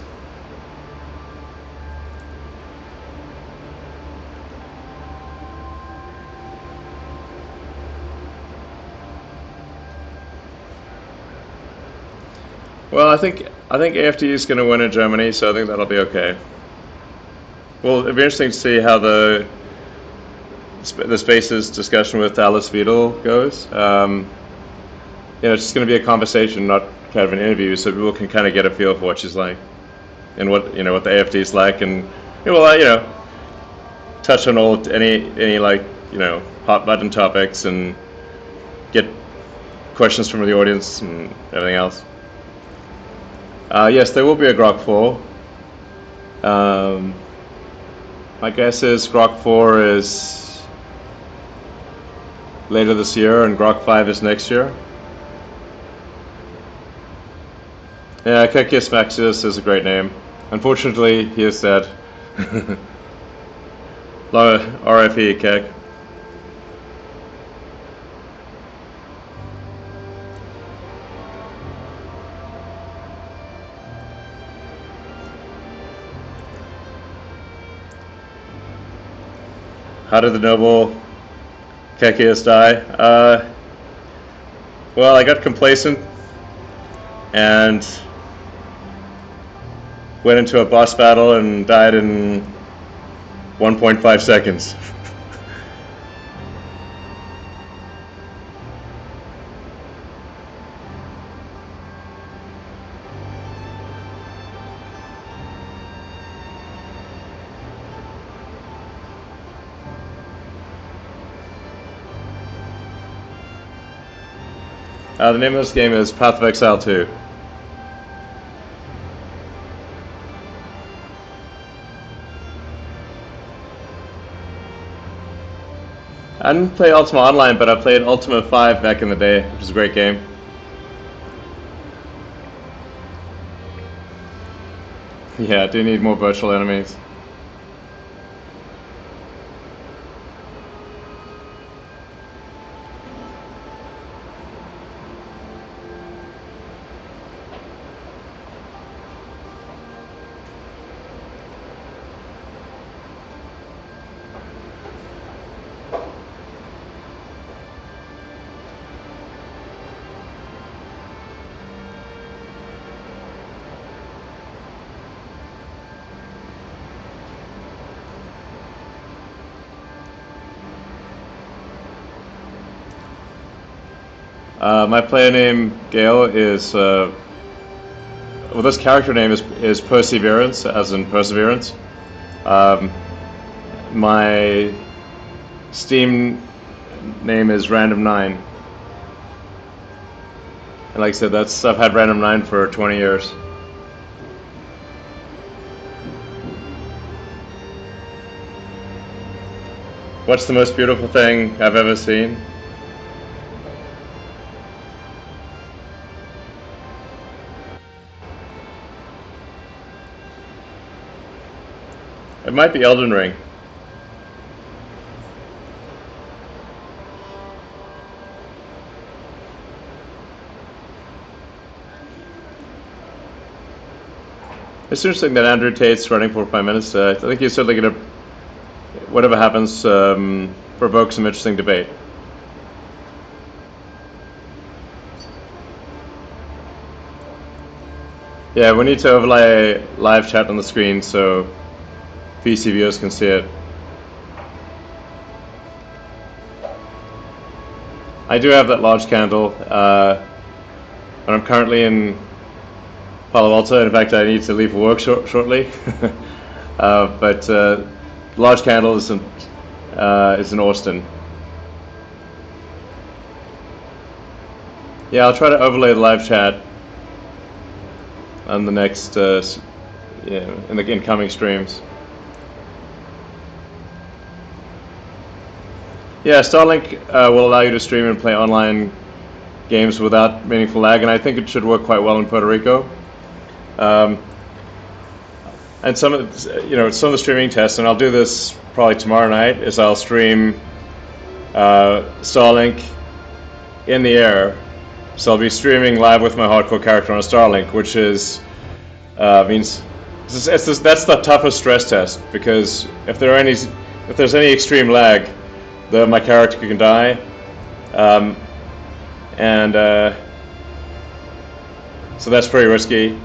[SPEAKER 1] Well, I think AFD is going to win in Germany, so I think that'll be okay. Well, it'll be interesting to see how the Spaces discussion with Alice Beadle goes. It's just going to be a conversation, not kind of an interview, so people can kind of get a feel for what she's like and what what the AFD is like, and touch on any like hot button topics and get questions from the audience and everything else. Yes, there will be a Grok 4. My guess is Grok 4 is later this year and Grok 5 is next year. Yeah, Kekius Maxius is a great name. Unfortunately, he is dead. RIP, Kek. How did the noble Kekius die? Well, I got complacent and went into a boss battle and died in 1.5 seconds. The name of this game is Path of Exile 2. I didn't play Ultima Online, but I played Ultima 5 back in the day, which is a great game. Yeah, I do need more virtual enemies. My player name, Gale, is well, this character name is Perseverance, as in Perseverance. Um, my Steam name is Random9, and like I said, I've had Random9 for 20 years. What's the most beautiful thing I've ever seen? It might be Elden Ring. It's interesting that Andrew Tate's running for 5 minutes. I think he's certainly going to, whatever happens, provoke some interesting debate. Yeah, we need to overlay live chat on the screen so PC viewers can see it. I do have that large candle, and I'm currently in Palo Alto. In fact, I need to leave for work shortly. But large candle is in Austin. Yeah, I'll try to overlay the live chat on the next, in the incoming streams. Yeah, Starlink will allow you to stream and play online games without meaningful lag, and I think it should work quite well in Puerto Rico. And some of the streaming tests, and I'll do this probably tomorrow night, is I'll stream Starlink in the air. So I'll be streaming live with my hardcore character on a Starlink, which is means that's the toughest stress test, because if there's any extreme lag, my character can die, and so that's pretty risky.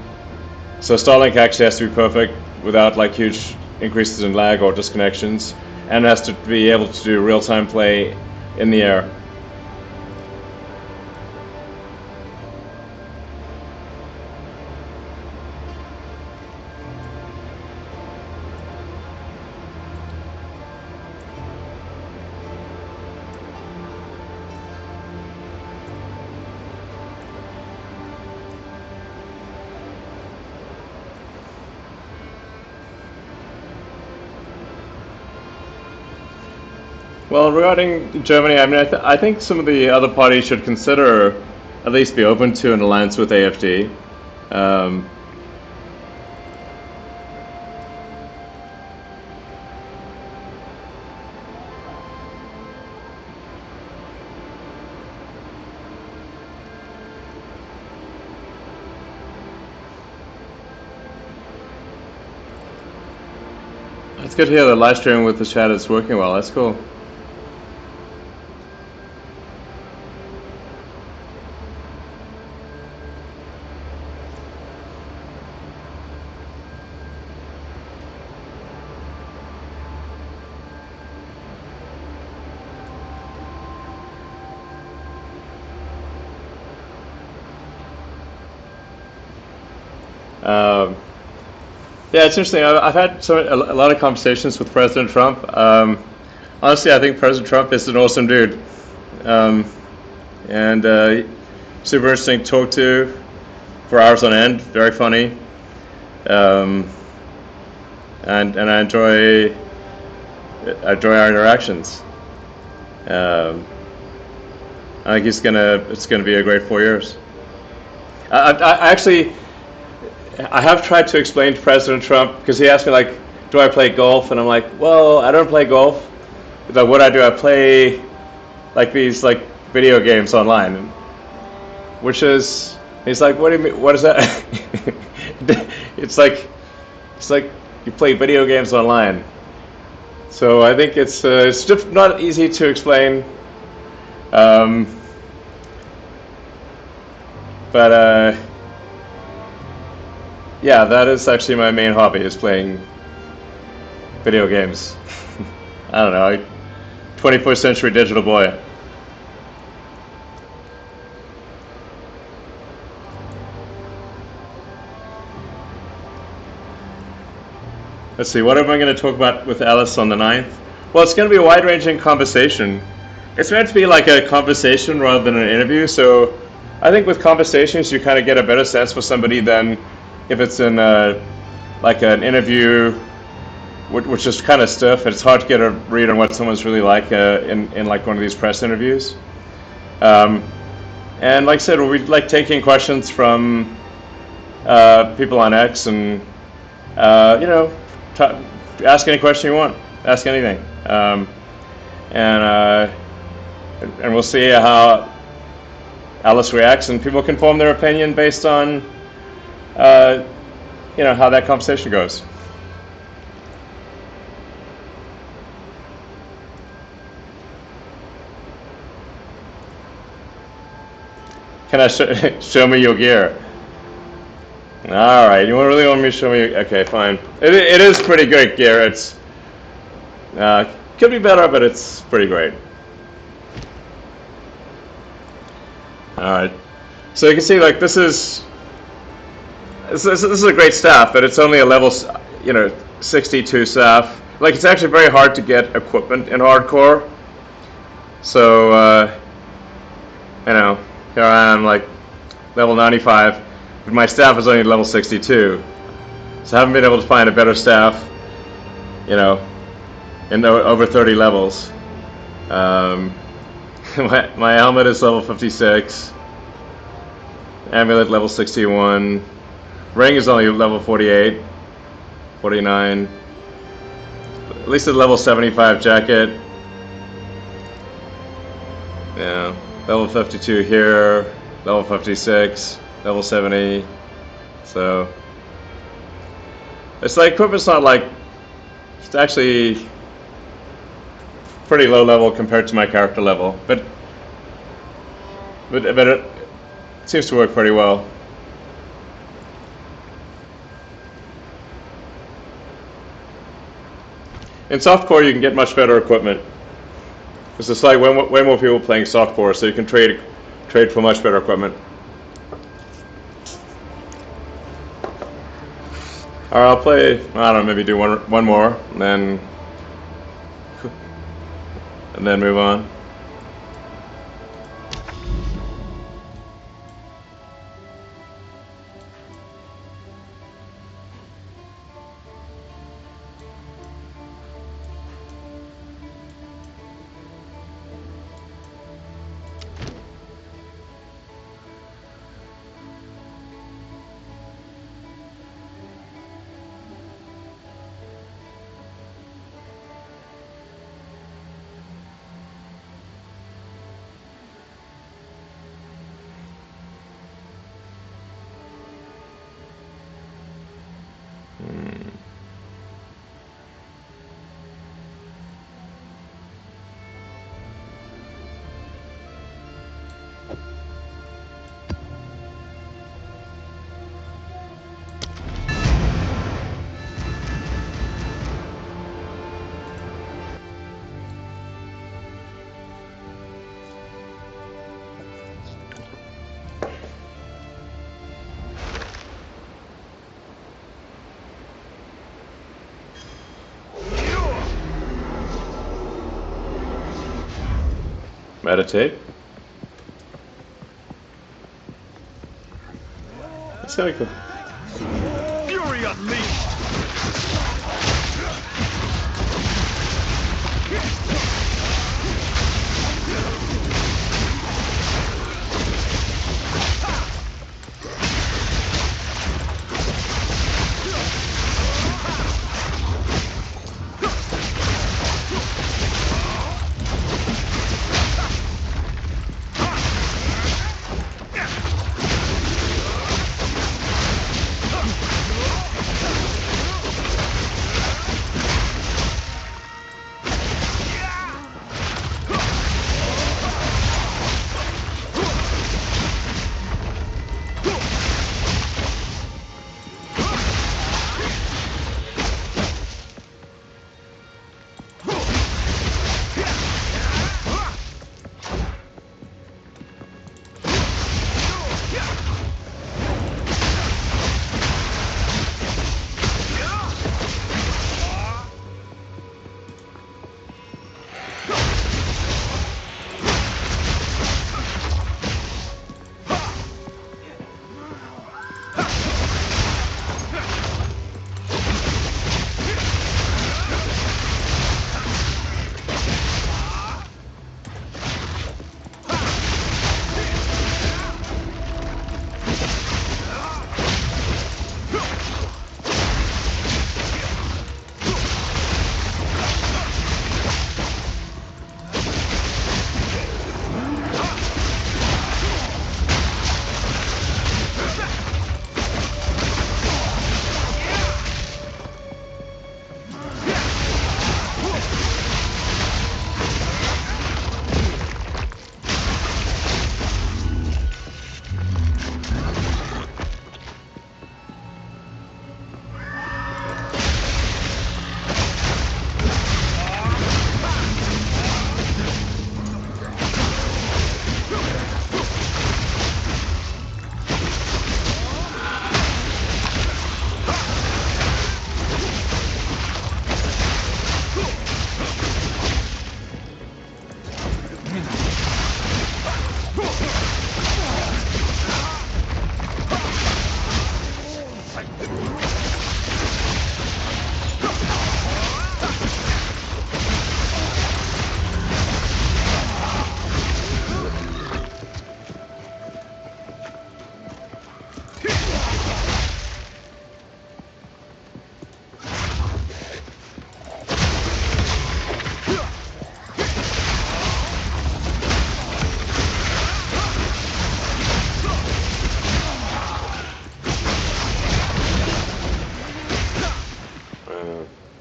[SPEAKER 1] So Starlink actually has to be perfect without like huge increases in lag or disconnections, and it has to be able to do real-time play in the air. Well, regarding Germany, I mean, I think some of the other parties should consider at least be open to an alliance with AFD. It's good to hear that live streaming with the chat is working well. That's cool. Yeah, it's interesting. I've had a lot of conversations with President Trump. Honestly, I think President Trump is an awesome dude, and super interesting to talk to for hours on end. Very funny, and I enjoy our interactions. I think it's gonna be a great 4 years. I actually. I have tried to explain to President Trump because he asked me like, do I play golf? And I'm like, well, I don't play golf. But what I do, I play like these like video games online, which is he's like, what do you mean? What is that? it's like you play video games online. So I think it's not easy to explain. Um, but yeah, that is actually my main hobby, is playing video games. I don't know, 21st century digital boy. Let's see, what am I going to talk about with Alice on the 9th? Well, it's going to be a wide-ranging conversation. It's meant to be like a conversation rather than an interview, so I think with conversations you kind of get a better sense for somebody than if it's in like an interview, which is kind of stiff. It's hard to get a read on what someone's really like in like one of these press interviews. And like I said, we'll be like taking questions from people on X, and you know, ask any question you want. Ask anything, and we'll see how Alice reacts, and people can form their opinion based on you know, how that conversation goes. Can I show me your gear? All right, you really want me to show me? Okay, fine. It is pretty great gear. It's could be better, but it's pretty great. All right, so you can see like this is a great staff, but it's only a level, you know, 62 staff. Like, it's actually very hard to get equipment in hardcore. So you know, here I am like level 95. But my staff is only level 62, so I haven't been able to find a better staff, you know, in over 30 levels. My helmet is level 56, amulet level 61, ring is only level 48, 49, at least a level 75 jacket, yeah, level 52 here, level 56. Level 70, so it's like equipment's not like, it's actually pretty low level compared to my character level, but it seems to work pretty well. In softcore you can get much better equipment. There's just like way more people playing softcore, so you can trade for much better equipment. Or I'll play, I don't know, maybe do one more, and then move on. Meditate. That's kind of cool.
[SPEAKER 3] Fury unleashed!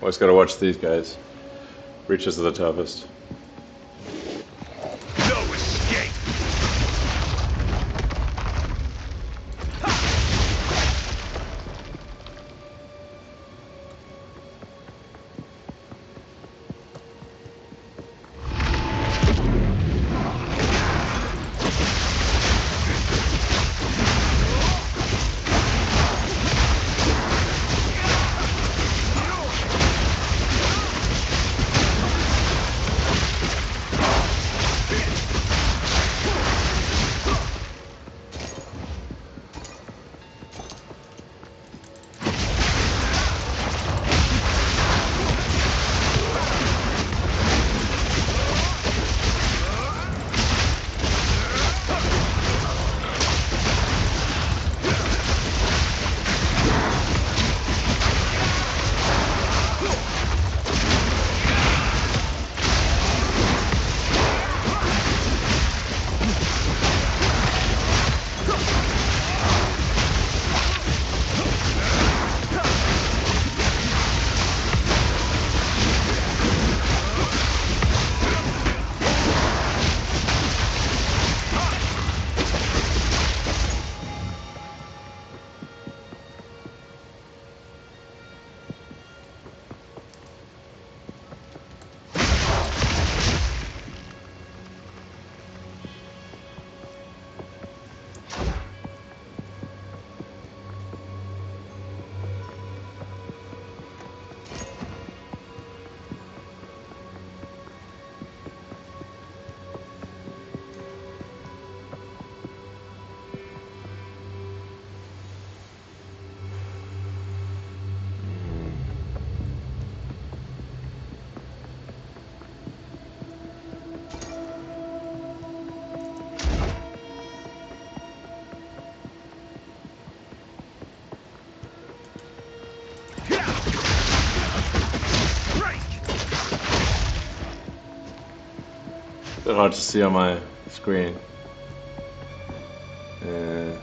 [SPEAKER 1] Always gotta watch these guys. Breaches are the toughest.
[SPEAKER 3] No escape!
[SPEAKER 1] Bit hard to see on my screen. Uh,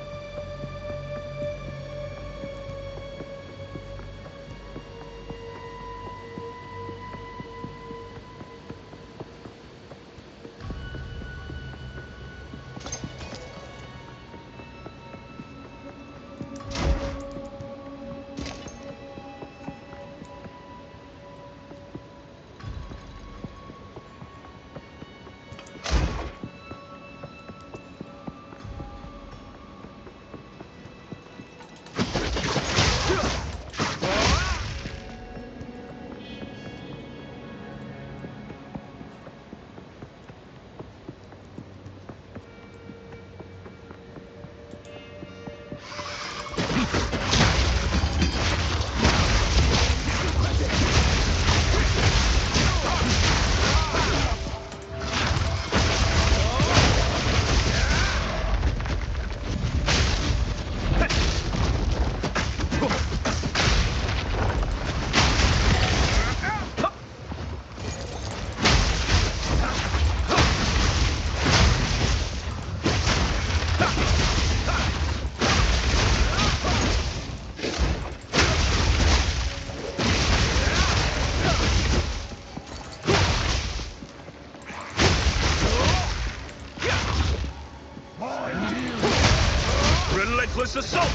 [SPEAKER 3] Relentless assault!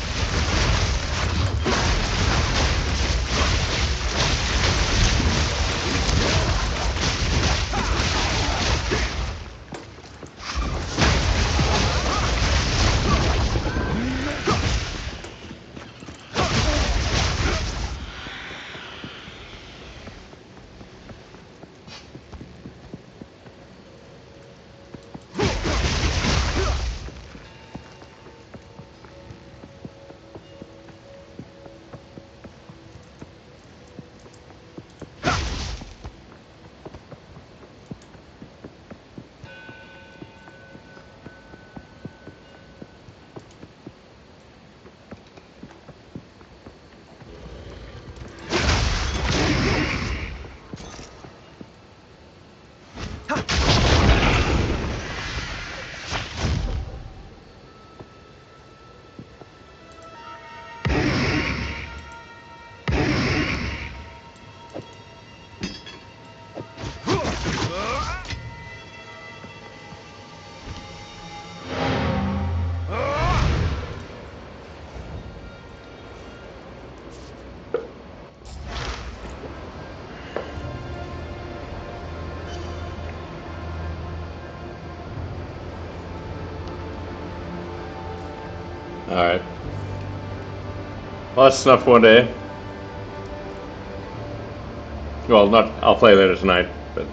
[SPEAKER 1] Well, that's enough for one day. Well, not. I'll play later tonight, but.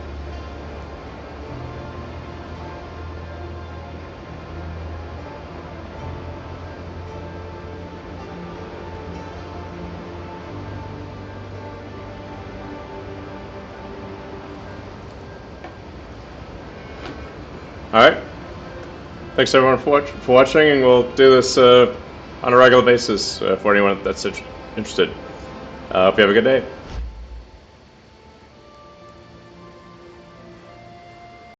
[SPEAKER 1] Alright. Thanks everyone for watching, and we'll do this on a regular basis for anyone that's interested. Hope you have a good day.